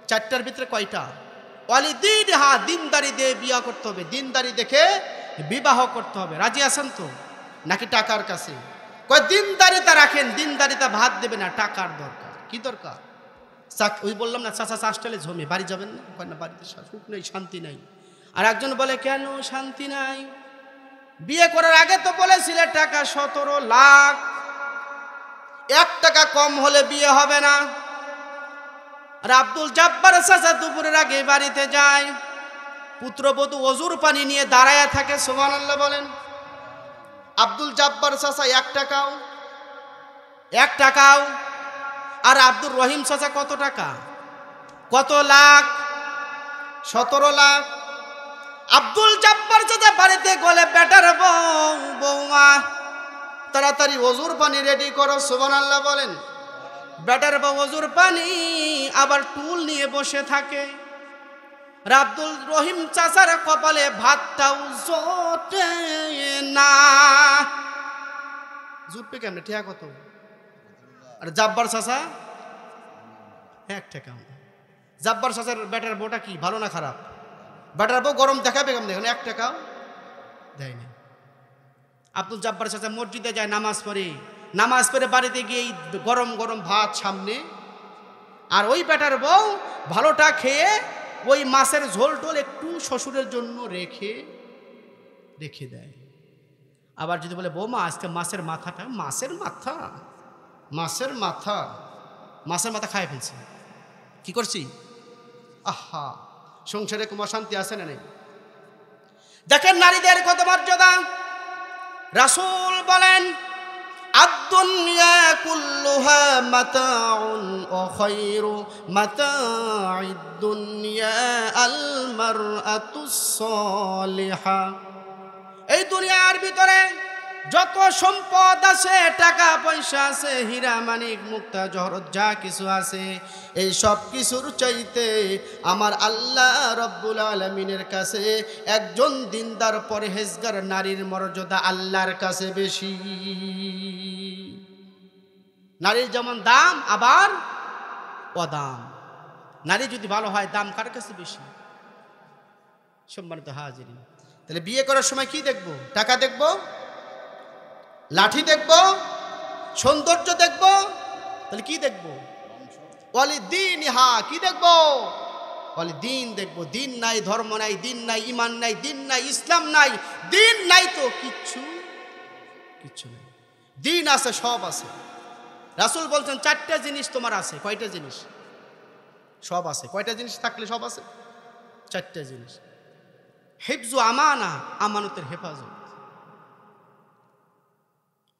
4টার ভিতরে কয়টা? ওয়ালিদিনহা, দিনদারি দিয়ে বিয়ে করতে হবে, দিনদারি দেখে বিবাহ করতে হবে। রাজি আছেন তো? নাকি টাকার কাছে? কয় দিনদারিতা রাখেন, দিনদারিতা ভাত দেবে না, টাকার দরকার। কি দরকার? ওই বললাম না, চাচা চাষটালে জমে বাড়ি যাবেন না? কয় না, বাড়িতে সুখ নেই, শান্তি নাই। আর একজন বলে, কেন শান্তি নাই? বিয়ে করার আগে তো বলেছিলে টাকা 17 লাখ, 1 টাকা কম হলে বিয়ে হবে না। আর আব্দুল জব্বার চাচা দুপুরের আগে বাড়িতে যায়, পুত্রবধূ অজুর পানি নিয়ে দাঁড়ায় থাকে। সুবহানাল্লাহ বলেন। আব্দুল জব্বার চাচা 1 টাকাও, আর আব্দুর রহিম চাচা কত টাকা, কত লাখ, 17 লাখ। আব্দুল জব্বার চাচা বাড়িতে গেলে বেটার বৌমা তাড়াতাড়ি অজুর পানি রেডি করো। সুবহানাল্লাহ বলেন। বেটার বউ অজুর পানি আবার টুল নিয়ে বসে থাকে। আব্দুল রহিম চাচার কপালে ভাতটাও জোটে না। জুটবে কেমনে, ঠিক কত? আর জব্বার চাচা 1 টাকা। জব্বার চাচার বেটার বউটা কি ভালো না খারাপ? বেটার বউ গরম দেখাবে কেমন, দেখেন 1 টাকাও দেয়নি। আব্দুল জব্বার চাচা মসজিদে যায়, নামাজ পড়ে বাড়িতে গিয়ে গরম গরম ভাত সামনে, আর ওই বেটার বউ ভালোটা খেয়ে ওই মাছের ঝোল টোল একটু শ্বশুরের জন্য রেখে দেয়। আবার যদি বলে বৌমা আজকে মাছের মাথা খায় ফেলছে, কি করছি? আহা, সংসারে কোনো অশান্তি আছে না নেই? দেখেন নারীদের কত মর্যাদা। রাসূল বলেন আদ-দুনিয়া কুল্লুহা মাতাউন ওয়া খায়রু মাতা'id দুনিয়া আল মারআতুস সালিহা। এই দুনিয়ার ভিতরে যত সম্পদ আছে, টাকা পয়সা আছে, হীরা মানিক মুক্তা জহরত যা কিছু আছে, এই সব কিছুর চাইতে আমার আল্লাহ রব্বুল আলামিনের কাছে একজন দিনদার পরহেজগার নারীর মর্যাদা আল্লাহর কাছে বেশি। নারীর যেমন দাম আবার অদাম। নারী যদি ভালো হয় দাম কার কাছে বেশি? সম্মানিত হাজিরিন, তাহলে বিয়ে করার সময় কি দেখবো? টাকা দেখবো, লাঠি দেখবো, সৌন্দর্য দেখবো, তাহলে কি দেখবো? ওয়ালি দিন, হা কি দেখবো? ওয়ালি দিন দেখবো। দিন নাই, ধর্ম নাই, দিন নাই, ইমান নাই, দিন নাই, ইসলাম নাই, দিন নাই তো কিচ্ছু নাই। দিন আছে, সব আছে। রাসূল বলছেন 4টা জিনিস তোমার আছে। কয়টা জিনিস? সব আছে। কয়টা জিনিস থাকলে সব আছে? 4টা জিনিস। হিফজু আমানা, আমানতের হেফাজত।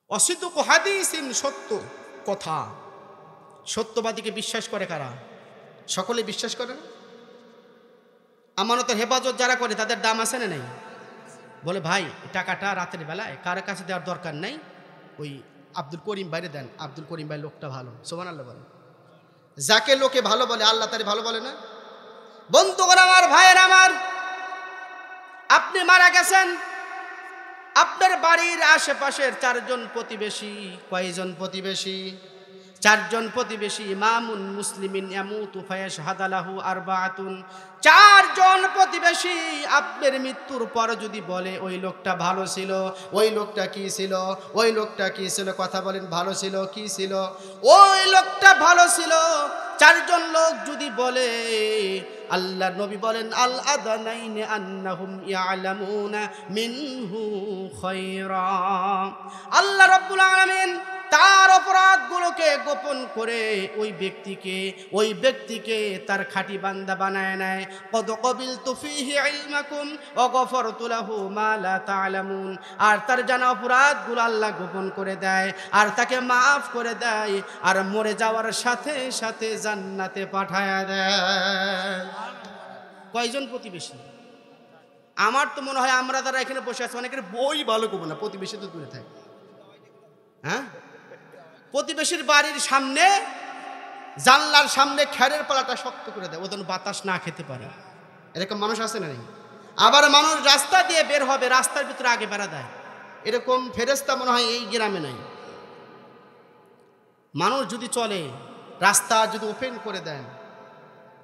অসিদুক হাদিসিন, সত্য কথা। সত্যবাদীকে বিশ্বাস করে কারা? সকলে বিশ্বাস করে না? আমানতের হেফাজত যারা করে তাদের দাম আছে না নাই? বলে ভাই টাকাটা রাতের বেলায় কার কাছে দেওয়ার দরকার নাই, ওই আব্দুল করিম বাইরে দেন, আব্দুল করিম ভাই লোকটা ভালো। সুবহানাল্লাহ বলেন। যাকে লোকে ভালো বলে আল্লাহ তারে ভালো বলে না? বন্ধুগণ আমার, ভাইয়ের আমার, আপনি মারা গেছেন, আপনার বাড়ির আশেপাশের 4 জন প্রতিবেশী, কয়জন প্রতিবেশী? 4 জন প্রতিবেশী। ইমামুন মুসলিমিন ইয়ামুতু ফায়াশহাদু লাহু আরবাআতুন। 4 জন প্রতিবেশী আপনার মৃত্যুর পর যদি বলে ওই লোকটা ভালো ছিল, ওই লোকটা কি ছিল, ওই লোকটা কি ছিল, কথা বলেন, ভালো ছিল, কি ছিল? ওই লোকটা ভালো ছিল। 4 জন লোক যদি বলে, আল্লাহ নবী বলেন আল আদানাইন আন্নাহুম ইয়ালামুনা মিনহু খায়রা। আল্লাহ রাব্বুল আলামিন তার অপরাধগুলোকে গোপন করে ওই ব্যক্তিকে তার খাঁটি বান্দা বানায় নেয়। কদ কবিলতু ফীহি ইলমাকুম ওয়া গফারতু লাহু মা লা তা'লামুন। আর তার জানা অপরাধগুলো আল্লাহ গোপন করে দেয়, আর তাকে মাফ করে দেয়, আর মরে যাওয়ার সাথে সাথে জান্নাতে পাঠায় দেয়। কয়জন প্রতিবেশী? আমার তো মনে হয় আমরা যারা এখানে বসে আছি অনেকের বই ভালো করবো না, প্রতিবেশী তো দূরে থাকে। হ্যাঁ, প্রতিবেশীর বাড়ির সামনে জানলার সামনে খেরের পালাটা শক্ত করে দেয়, ওদের বাতাস না খেতে পারে। এরকম মানুষ আছে না নেই? আবার মানুষ রাস্তা দিয়ে বের হবে, রাস্তার ভিতরে আগে বেড়া দেয়। এরকম ফেরেশতা মনে হয় এই গ্রামে নাই। মানুষ যদি চলে, রাস্তা যদি ওপেন করে দেন,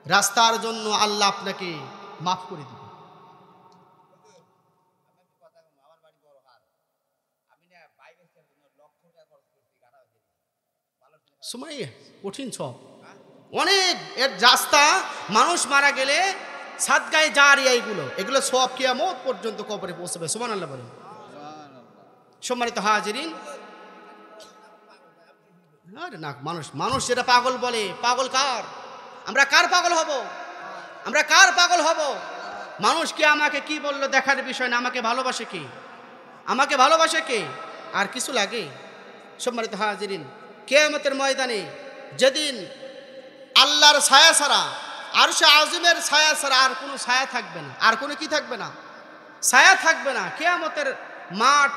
রাস্তার জন্য আল্লাহ আপনাকে মাফ করে দিবে। সময় কঠিন সব অনেক। এর রাস্তা মানুষ মারা গেলে সাদগায়ে জারিয়া এগুলো সব কিয়ামত পর্যন্ত কবরে পৌঁছবে। সুবহানাল্লাহ বলেন। সম্মানিত হাজিরিন, আরে না, মানুষ যেটা পাগল বলে, পাগল কার? আমরা কার পাগল হব? আমরা কার পাগল হব? মানুষ কি আমাকে কি বললো দেখার বিষয় না, আমাকে ভালোবাসে কে? আমাকে ভালোবাসে কে? আর কিছু লাগে? সম্মানিত হাজিরিন, কিয়ামতের ময়দানে যেদিন আল্লাহর ছায়া ছাড়া, আরশে আজিমের ছায়া ছাড়া আর কোনো ছায়া থাকবে না, আর কোনো কি থাকবে না? ছায়া থাকবে না। কিয়ামতের মাঠ,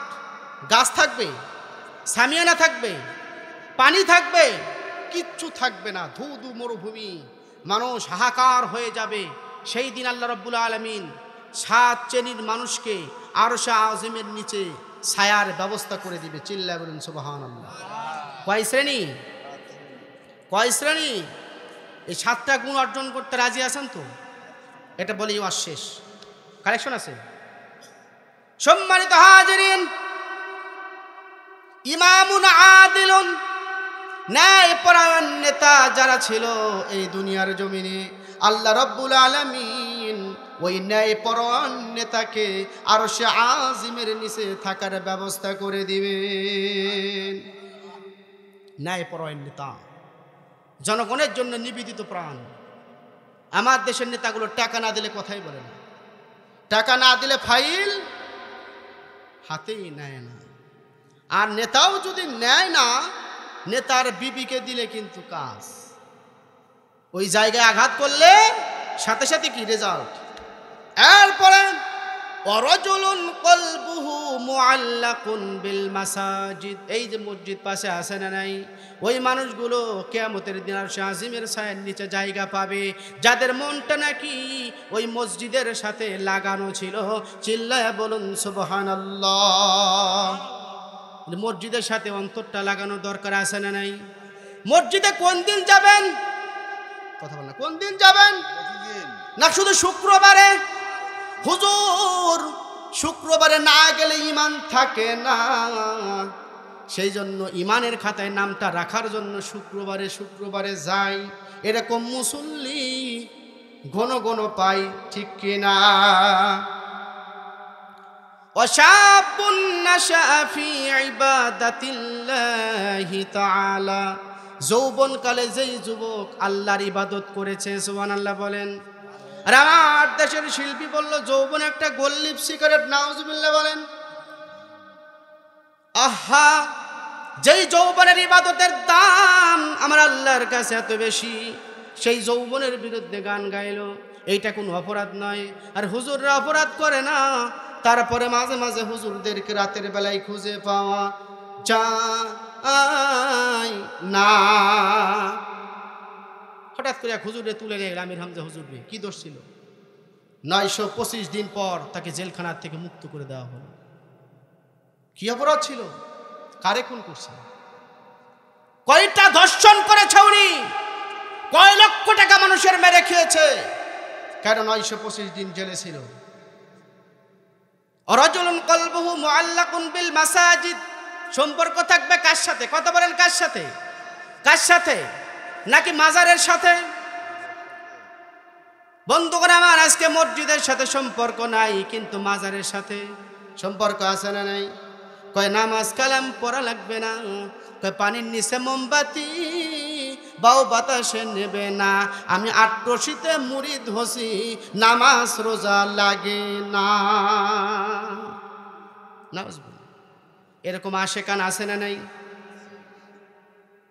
গাছ থাকবে, সামিয়ানা থাকবে, পানি থাকবে, কিচ্ছু থাকবে না, ধুধু মরুভূমি, মানুষ হাহাকার হয়ে যাবে। সেই দিন আল্লাহ রাব্বুল আলামিন 7 শ্রেণীর মানুষকে আরশে আজিমের নিচে ছায়ার ব্যবস্থা করে দিবে। চিল্লায় বলুন সুবহানাল্লাহ। কয় শ্রেণী? কয় শ্রেণী? এই 7টা গুণ অর্জন করতে রাজি আছেন তো? এটা বলি ওয়াজ শেষ। কালেকশন আছে? সম্মানিত হাজিরিন, ইমামুন আদিলুন, ন্যায়পরায়ণ নেতা যারা ছিল এই দুনিয়ার জমিনে, আল্লাহ রাব্বুল আলামিন ওই ন্যায়পরায়ণ নেতাকে আরশে আজিমের নিচে থাকার ব্যবস্থা করে দিবেন। ন্যায়পরায়ণ নেতা, জনগণের জন্য নিবেদিত প্রাণ। আমার দেশের নেতাগুলো টাকা না দিলে কথাই বলে না, টাকা না দিলে ফাইল হাতেই নেয় না। আর নেতাও যদি নেয় না, নেতার বিবিকে দিলে কিন্তু কাজ, ওই জায়গায় আঘাত করলে সাথে সাথে কি রেজাল্ট। এরপরে ওয়ারাজুলুন কলবুহু মুআল্লাকুন বিল মাসাজিদ, এই যে মসজিদ পাশে আছে না নাই, ওই মানুষগুলো কিয়ামতের দিন আরশে আজিমের ছায়ার নিচে জায়গা পাবে, যাদের মনটা নাকি ওই মসজিদের সাথে লাগানো ছিল। চিল্লায়া বলুন সুবহানাল্লাহ। মসজিদের সাথে অন্তরটা লাগানো দরকার আছে না নাই? মসজিদে কোন দিন যাবেন? কথা বল না, কোন দিন যাবেন? না শুধু শুক্রবারে? হুজুর শুক্রবারে না গেলে ঈমান থাকে না, সেই জন্য ঈমানের খাতায় নামটা রাখার জন্য শুক্রবারে শুক্রবারে যাই। এরকম মুসল্লি ঘন ঘন পাই, ঠিক কিনা? ওয়াশাবুন নাশা ফি ইবাদাতিল্লাহি তাআলা, যৌবনকালে যেই যুবক আল্লাহর ইবাদত করেছে, সুবহানাল্লাহ বলেন। আর আমার দেশের শিল্পী বলল যৌবন একটা গোল্লিপ সিগারেট, নাউজুবিল্লাহ বলেন। আহা, যেই যৌবনের ইবাদতের দাম আমার আল্লাহর কাছে এত বেশি, সেই যৌবনের বিরুদ্ধে গান গাইলো, এইটা কোনো অপরাধ নয়। আর হুজুররা অপরাধ করে না, তারপরে মাঝে মাঝে হুজুরদেরকে রাতের বেলায় খুঁজে পাওয়া যায় না। হঠাৎ করে হুজুরে তুলে নিয়ে আমির হামজা হুজুর, কি দোষ ছিল? 925 দিন পর তাকে জেলখানার থেকে মুক্ত করে দেওয়া হলো। কি অপরাধ ছিল? কারে খুন করছে? কয়টা ধর্ষণ করেছে উনি? কয় লক্ষ টাকা মানুষের মেরে খেয়েছে? কেন 925 দিন জেলে ছিল? রাজুলুন কলবুহু মুআল্লাকুন বিল মাসাজিদ, সম্পর্ক থাকবে কার সাথে? কথা বলেন, কার সাথে? কার সাথে? নাকি মাজারের সাথে? বন্ধুগণ আমার, আজকে মসজিদের সাথে সম্পর্ক নাই, কিন্তু মাজারের সাথে সম্পর্ক আছে না নাই? কয় নামাজ কালাম পড়া লাগবে না, কয় পানির নিচে মোমবাতি বাউ বাতাসে নেবে না, আমি আট্রসিতে মুরিদ হসি, নামাজ রোজা লাগে না। এরকম আশেকান আছে না নাই?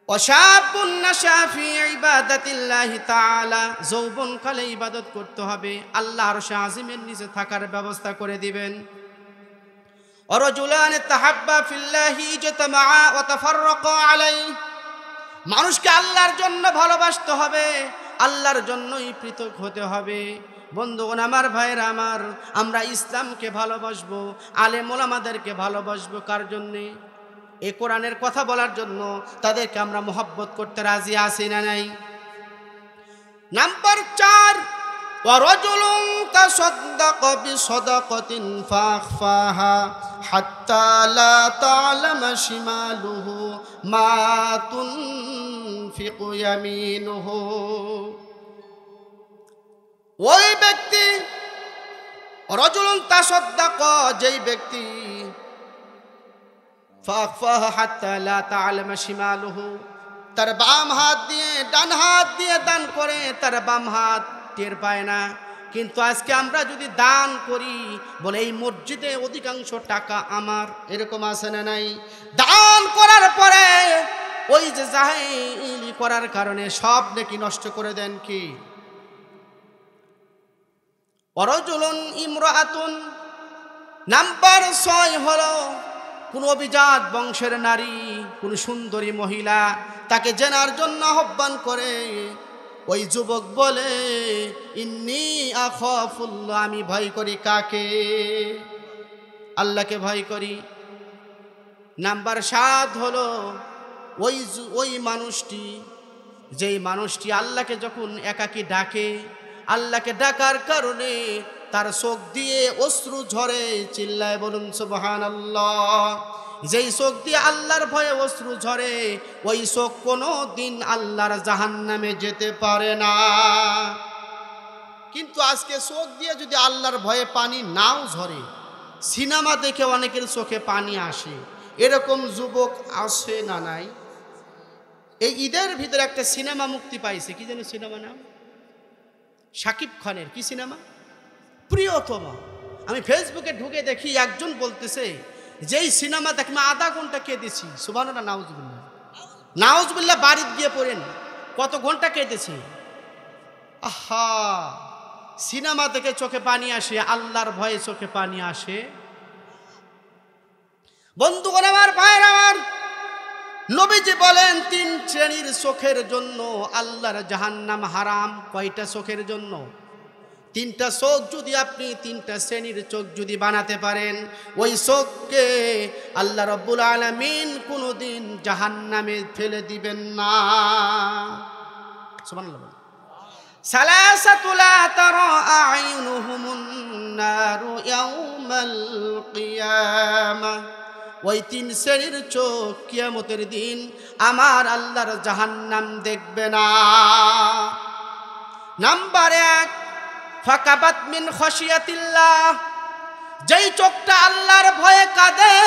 ওয়াশাবুন নাশা ফি ইবাদাতিল্লাহি তাআলা, যৌবনকালে ইবাদত করতে হবে, আল্লাহ আরশে আজিমের নিচে থাকার ব্যবস্থা করে দিবেন। ওয়ারাজুলান তাহাব্বা ফিল্লাহি ইজতামা ওয়া তাফাররাকা আলাইহি, মানুষকে আল্লাহর জন্য ভালোবাসতে হবে, আল্লাহর জন্যই পৃথক হতে হবে। বন্ধুগণ আমার, ভাইরা আমার, আমরা ইসলামকে ভালোবাসবো, আলেম ওলামাদেরকে ভালোবাসবো কার জন্যে? এই কোরআনের কথা বলার জন্য। তাদেরকে আমরা মোহাব্বত করতে রাজি আছি না নাই? নাম্বার 4, ওয়ারাজুলুন তাসাদদাকা বিসাদাকাতিন ফাখফাহা হাত্তা লা তা'লামা শিমালুহু মা তুনফিকু ইয়ামিনুহু, ওই ব্যক্তি রাজুলুন তাসাদদাকা, যেই ব্যক্তি ফাখফাহা হাত্তা লা তা'লামা শিমালুহু, তার বাম হাত দিয়ে ডান হাত দিয়ে দান করে, তার বাম হাত টের পায় না। কিন্তু আজকে আমরা যদি দান করি বলে এই মসজিদে অধিকাংশ টাকা আমার, এরকম আছে না নাই? দান করার পরে ওই যে জাহেলি করার কারণে সব নাকি নষ্ট করে দেন। কি অরজুলুন ইমরাআতুন, নাম্বার 6 হলো কোন অভিজাত বংশের নারী, কোন সুন্দরী মহিলা, তাকে জেনার জন্য আহ্বান করে। ওই যুবক বলে ইন্নী আখাফুল্লাহ, আমি ভয় করি কাকে? আল্লাহকে ভয় করি। নাম্বার 7 হলো ওই মানুষটি, যেই মানুষটি আল্লাহকে যখন একাকী ডাকে, আল্লাহকে ডাকার কারণে তার চোখ দিয়ে অশ্রু ঝরে, চিল্লায় বলুন সুবহানাল্লাহ। যেই চোখ দিয়ে আল্লাহর ভয়ে অশ্রু ঝরে, ওই চোখ কোনো দিন আল্লাহর জাহান্নামে যেতে পারে না। কিন্তু আজকে চোখ দিয়ে যদি আল্লাহর ভয়ে পানি নাও ঝরে, সিনেমা দেখে অনেকের চোখে পানি আসে, এরকম যুবক আসে না নাই? এই ঈদের ভিতরে একটা সিনেমা মুক্তি পাইছে, কি যেন সিনেমা নাম? শাকিব খানের কি সিনেমা? প্রিয়তমা। আমি ফেসবুকে ঢুকে দেখি একজন বলতেছে যেই সিনেমা দেখে আমি আধা ঘন্টা কেঁদেছি। সুবহানাল্লাহ, নাউজুবিল্লাহ, নাউজুবিল্লাহ, বাড়িতে গিয়ে পড়েন কত ঘন্টা কেঁদেছি। আহা, সিনেমা থেকে চোখে পানি আসে, আল্লাহর ভয়ে চোখে পানি আসে? বন্ধুগণ আমার, ভাইয়ের আমার, নবীজি বলেন 3 শ্রেণীর চোখের জন্য আল্লাহর জাহান্নাম হারাম। কয়টা চোখের জন্য? 3টা চোখ যদি আপনি 3টা শ্রেণীর চোখ যদি বানাতে পারেন, ওই চোখকে আল্লাহ রাব্বুল আলামিন কোনোদিন জাহান্নামে ফেলে দিবেন না। সুবহানাল্লাহ। সালাসাতু লা তারা আ'ইনুহুমুন নারু ইয়াউমাল কিয়ামাহ, ওই 3 শ্রেণীর চোখ কিয়ামতের দিন আমার আল্লাহর জাহান্নাম দেখবে না। নাম্বার 1, ফাকাবাত মিন খাশিয়াতিল্লাহ, যেই চোখটা আল্লাহর ভয়ে কাঁদে,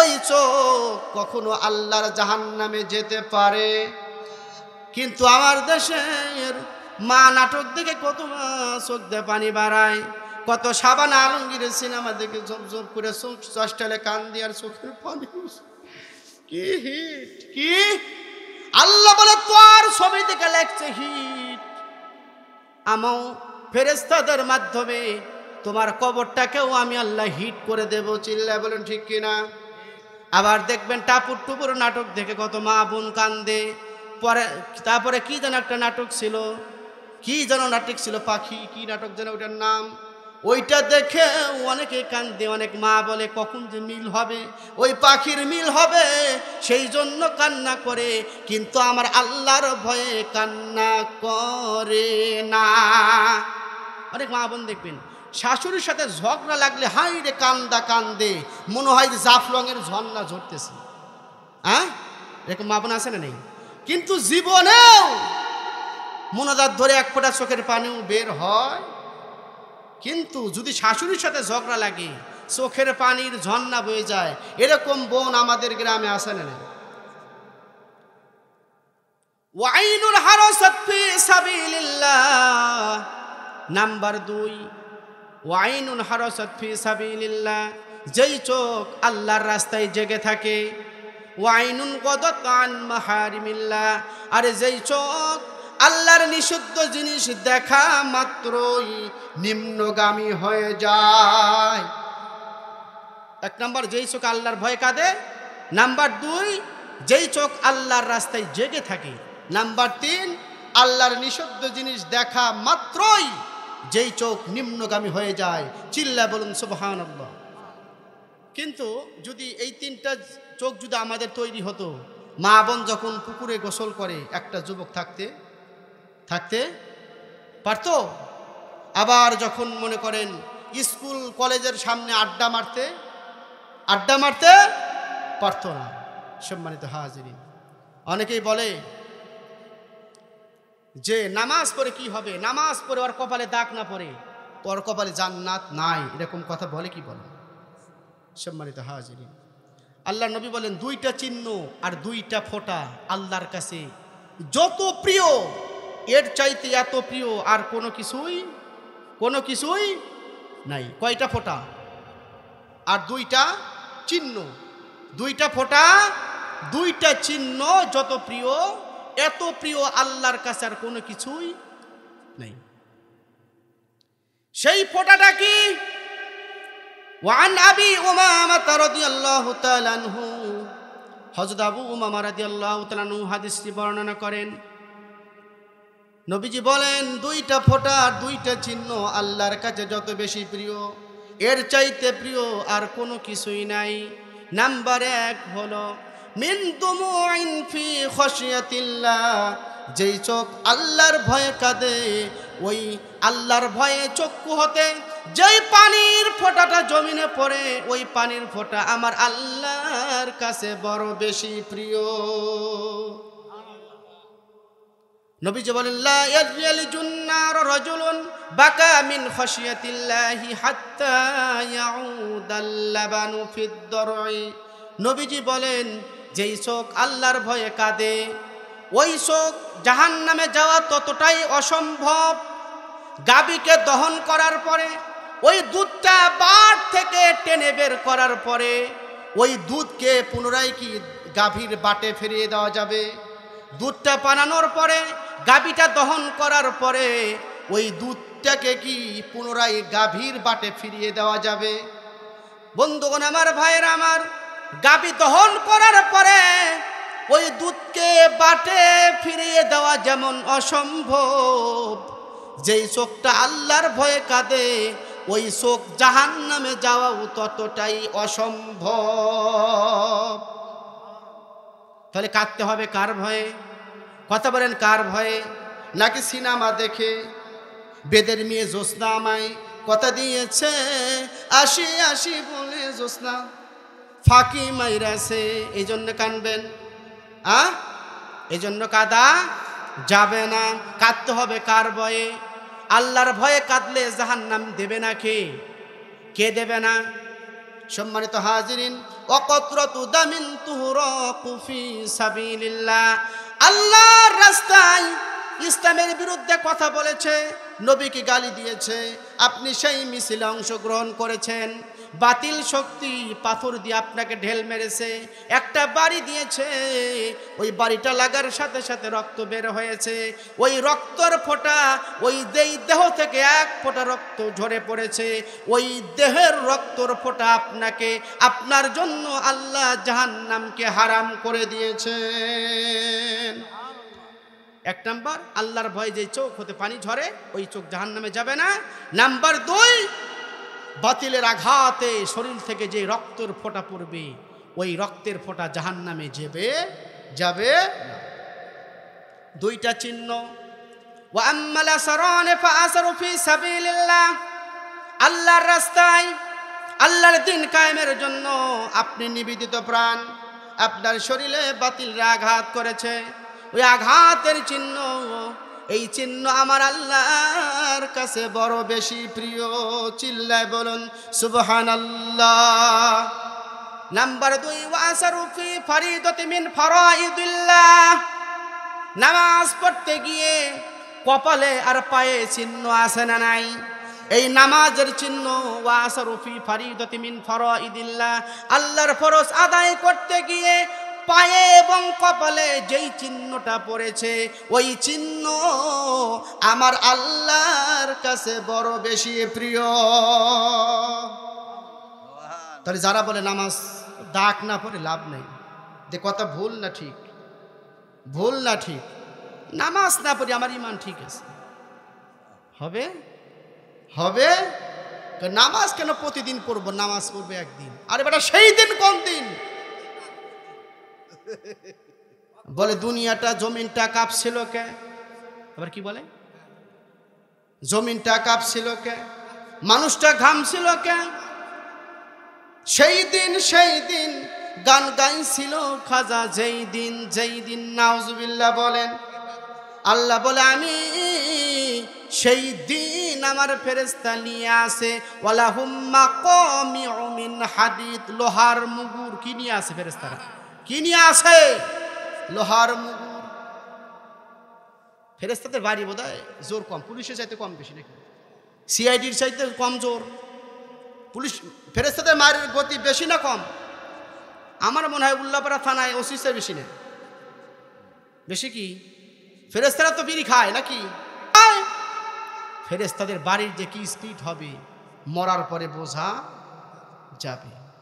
ওই চোখ কখনো আল্লাহর জাহান্নামে যেতে পারে। কিন্তু আমার দেশের মা নাটক দেখে কত মা চোখ দিয়ে পানি বাড়ায়, কত শাবানা আলমগীরের সিনেমা দেখে জব জব করে চোখ চষ্টালে কান দিয়ে আর চোখের পানি। কি হিট! কি আল্লাহ বলে তোর ছবি দেখে লেখছে হিট। আমও ফেরেশতাদের মাধ্যমে তোমার কবরটাকেও আমি আল্লাহ হিট করে দেব। চিল্লায় বলেন ঠিক কিনা? আবার দেখবেন টাপুর টুপুর নাটক দেখে কত মা বোন কান্দে। তারপরে কি যেন একটা নাটক ছিল, কি যেন নাটক ছিল, পাখি কি নাটক যেন, ওইটার নাম, ওইটা দেখে অনেকে কান্দে। অনেক মা বলে কখন যে মিল হবে, ওই পাখির মিল হবে, সেই জন্য কান্না করে। কিন্তু আমার আল্লাহর ভয়ে কান্না করে না। অনেক মা বোন দেখবেন শাশুড়ির সাথে ঝগড়া লাগলে হাই রে কান্দা কান্দে, মনে হয় যে জাফলংয়ের ঝর্ণা ঝরতেছে। হ্যাঁ, এরকম মা বোন আছে না নেই? কিন্তু জীবনেও মোনাজাত ধরে 1 ফোঁটা চোখের পানিও বের হয়। কিন্তু যদি শাশুড়ির সাথে ঝগড়া লাগে চোখের পানির ঝর্ণা বয়ে যায়, এরকম বোন আমাদের গ্রামে আসে না। ওয়াইনুল হারাসাত ফি সাবিলিল্লাহ, নাম্বার 2, ওয়াইনুল হারাসাত ফি সাবিলিল্লাহ, যেই চোখ আল্লাহর রাস্তায় জেগে থাকে। ওয়াইনুন গাদাত আন মাহারিমিল্লাহ, আর যেই চোখ আল্লাহর নিষিদ্ধ জিনিস দেখা মাত্রই নিম্নগামী হয়ে যায়। 1 নাম্বার যেই চোখ আল্লাহর ভয় কাঁদে, নাম্বার 2 যেই চোখ আল্লাহর রাস্তায় জেগে থাকে, নাম্বার 3 আল্লাহর নিষিদ্ধ জিনিস দেখা মাত্রই যেই চোখ নিম্নগামী হয়ে যায়। চিল্লায় বলুন সুবহানাল্লাহ। কিন্তু যদি এই 3টা চোখ যদি আমাদের তৈরি হতো, মা বোন যখন পুকুরে গোসল করে একটা যুবক থাকতে পারতো? আবার যখন মনে করেন স্কুল কলেজের সামনে আড্ডা মারতে পারতো না। সম্মানিত হাজিরিন, অনেকেই বলে যে নামাজ পড়ে কি হবে, নামাজ পড়ে ওর কপালে দাগ না পড়ে ওর কপালে জান্নাত নাই, এরকম কথা বলে কি বলে? সম্মানিত হাজিরিন, আল্লাহ নবী বলেন দুইটা চিহ্ন আর দুইটা ফোঁটা আল্লাহর কাছে যত প্রিয়, এর চাইতে এত প্রিয় আর কোনো কিছুই নাই। কয়টা ফোঁটা আর দুইটা চিহ্ন, দুইটা ফোঁটা দুইটা চিহ্ন যত প্রিয়, এত প্রিয় আল্লাহর কাছে আর কোনো কিছুই নাই। সেই ফোঁটাটা কি? ওয়ান আবি উমামা রাদিয়াল্লাহু তাআলা আনহু, হযরত আবু উমামা রাদিয়াল্লাহু তাআলা আনহু হাদিসটি বর্ণনা করেন। নবীজি বলেন দুইটা ফোঁটা আর দুইটা চিহ্ন আল্লাহর কাছে যত বেশি প্রিয়, এর চাইতে প্রিয় আর কোনো কিছুই নাই। নাম্বার 1 হলো মিন দুমুইন ফি খাশিয়াতিল্লাহ, যেই চোখ আল্লাহর ভয়ে কাঁদে, ওই আল্লাহর ভয়ে চক্ষু হতে যেই পানির ফোঁটাটা জমিনে পড়ে, ওই পানির ফোঁটা আমার আল্লাহর কাছে বড় বেশি প্রিয়। নবীজি বলেন লা ইয়ালিজুন নার রাজুলুন বাকা মিন খাশিয়াতিল্লাহি হাত্তা ইয়াউদাল লাবানু ফিদ দরই। নবীজি বলেন যেই চোখ আল্লাহর ভয়ে কাঁদে, ওই চোখ জাহান্নামে যাওয়া ততটাই অসম্ভব। গাভীকে দহন করার পরে ওই দুধটা বাট থেকে টেনে বের করার পরে ওই দুধকে পুনরায় কি গাভীর বাটে ফিরিয়ে দেওয়া যাবে? দুধটা পানানোর পরে, গাভীটা দহন করার পরে ওই দুধটাকে কি পুনরায় গাভীর বাটে ফিরিয়ে দেওয়া যাবে? বন্ধুগণ আমার, ভাইয়েরা আমার, গাভী দহন করার পরে ওই দুধকে বাটে ফিরিয়ে দেওয়া যেমন অসম্ভব, যেই চোখটা আল্লাহর ভয়ে কাঁদে, ওই চোখ জাহান্নামে যাওয়াও ততটাই অসম্ভব। তাহলে কাঁদতে হবে কার ভয়ে? কথা বলেন, কার ভয়ে? নাকি সিনেমা দেখে? বেদের মেয়ে জ্যোৎস্না আমায় কথা দিয়েছে, আসি আসি বলে জ্যোৎস্না ফাঁকি মাইরাছে, এই জন্য কাঁদবেন? এই জন্য কাঁদা যাবে না। কাঁদতে হবে কার ভয়ে? আল্লাহর ভয়ে কাঁদলে জাহান্নাম দেবে না কে দেবে না? সম্মানিত হাজিরিন, ওয়াকাতরাতু দামিন তুহরাকু ফি সাবিলিল্লাহ, আল্লাহর রাস্তায় ইসলামের বিরুদ্ধে কথা বলেছে, নবীকে গালি দিয়েছে, আপনি সেই মিছিলে অংশগ্রহণ করেছেন, বাতিল শক্তি পাথর দিয়ে আপনাকে ঢেল মেরেছে, একটা বাড়ি দিয়েছে, ওই বাড়িটা লাগার সাথে সাথে রক্ত বের হয়েছে, ওই রক্তর ফোঁটা, ওই দেহ থেকে এক ফোঁটা রক্ত ঝরে পড়েছে, ওই দেহের রক্তর ফোঁটা আপনাকে, আপনার জন্য আল্লাহ জাহান্নামকে হারাম করে দিয়েছেন। 1 নাম্বার, আল্লাহর ভয় যে চোখ হতে পানি ঝরে, ওই চোখ জাহান্নামে যাবে না। নাম্বার 2, বাতিলের আঘাতে শরীর থেকে যে রক্তের ফোঁটা পড়বে, ওই রক্তের ফোঁটা জাহান্নামে যাবে না। 2টা চিহ্ন। ওয়া আম্মাল আসরান ফাআসরু ফি সাবিলিল্লাহ, আল্লাহর রাস্তায় আল্লাহর দ্বীন কায়েমের জন্য আপনি নিবেদিত প্রাণ, আপনার শরীরে বাতিলরা আঘাত করেছে, ওই আঘাতের চিহ্ন, এই চিহ্ন আমার আল্লাহর কাছে বড় বেশি প্রিয়। চিল্লায় বলুন সুবহানাল্লাহ। নাম্বার 2, ওয়াসারু ফি ফরিদাতি মিন ফরাইদিল্লাহ, নামাজ পড়তে গিয়ে কপালে আর পায়ে চিহ্ন আছে না নাই? এই নামাজের চিহ্ন, ওয়াসারু ফি ফরিদাতি মিন ফরাইদিল্লাহ, আল্লাহর ফরজ আদায় করতে গিয়ে পায়ে এবং কপালে যেই চিহ্নটা পড়েছে, ওই চিহ্ন আমার আল্লাহর কাছে বড় বেশি প্রিয়। তাহলে যারা বলে নামাজ ডাক না পড়ে লাভ নেই, যে কথা ভুল না ঠিক, ভুল না ঠিক, নামাজ না পড়ে আমার ইমান ঠিক আছে, হবে হবে নামাজ কেন প্রতিদিন পড়বো? নামাজ পড়বে একদিন। আরে বেটা, সেই দিন কোন দিন? বলে দুনিয়াটা, জমিনটা কাঁপছিল কে? আবার কি বলে? জমিনটা কাঁপছিল কে? মানুষটা ঘামছিল কে? সেই দিন গান গাইছিল খাজা, যেই দিন নাউজুবিল্লাহ বলেন। আল্লাহ বলে আমি সেই দিন দিন আমার ফেরেশতা নিয়ে আসে ওয়ালাহুম মাকামিউ মিন হাদিদ, লোহার মুগুর। কি নিয়ে আসে ফেরেশতারা? কি নিয়ে আসে? লোহার মুগুর। ফেরেশতাদের বাড়ি বোধহয় জোর কম, পুলিশের চাইতে কম বেশি নাকি? সিআইডির চাইতে কম জোর? পুলিশ ফেরেশতাদের মারের গতি বেশি না কম? আমার মনে হয় উল্লাপাড়া থানায় ওসিসের বেশি না, বেশি। কি ফেরেশতারা তো বিড়ি খায় নাকি? ফেরেশতাদের বাড়ির যে কি স্পিড হবে মরার পরে বোঝা যাবে।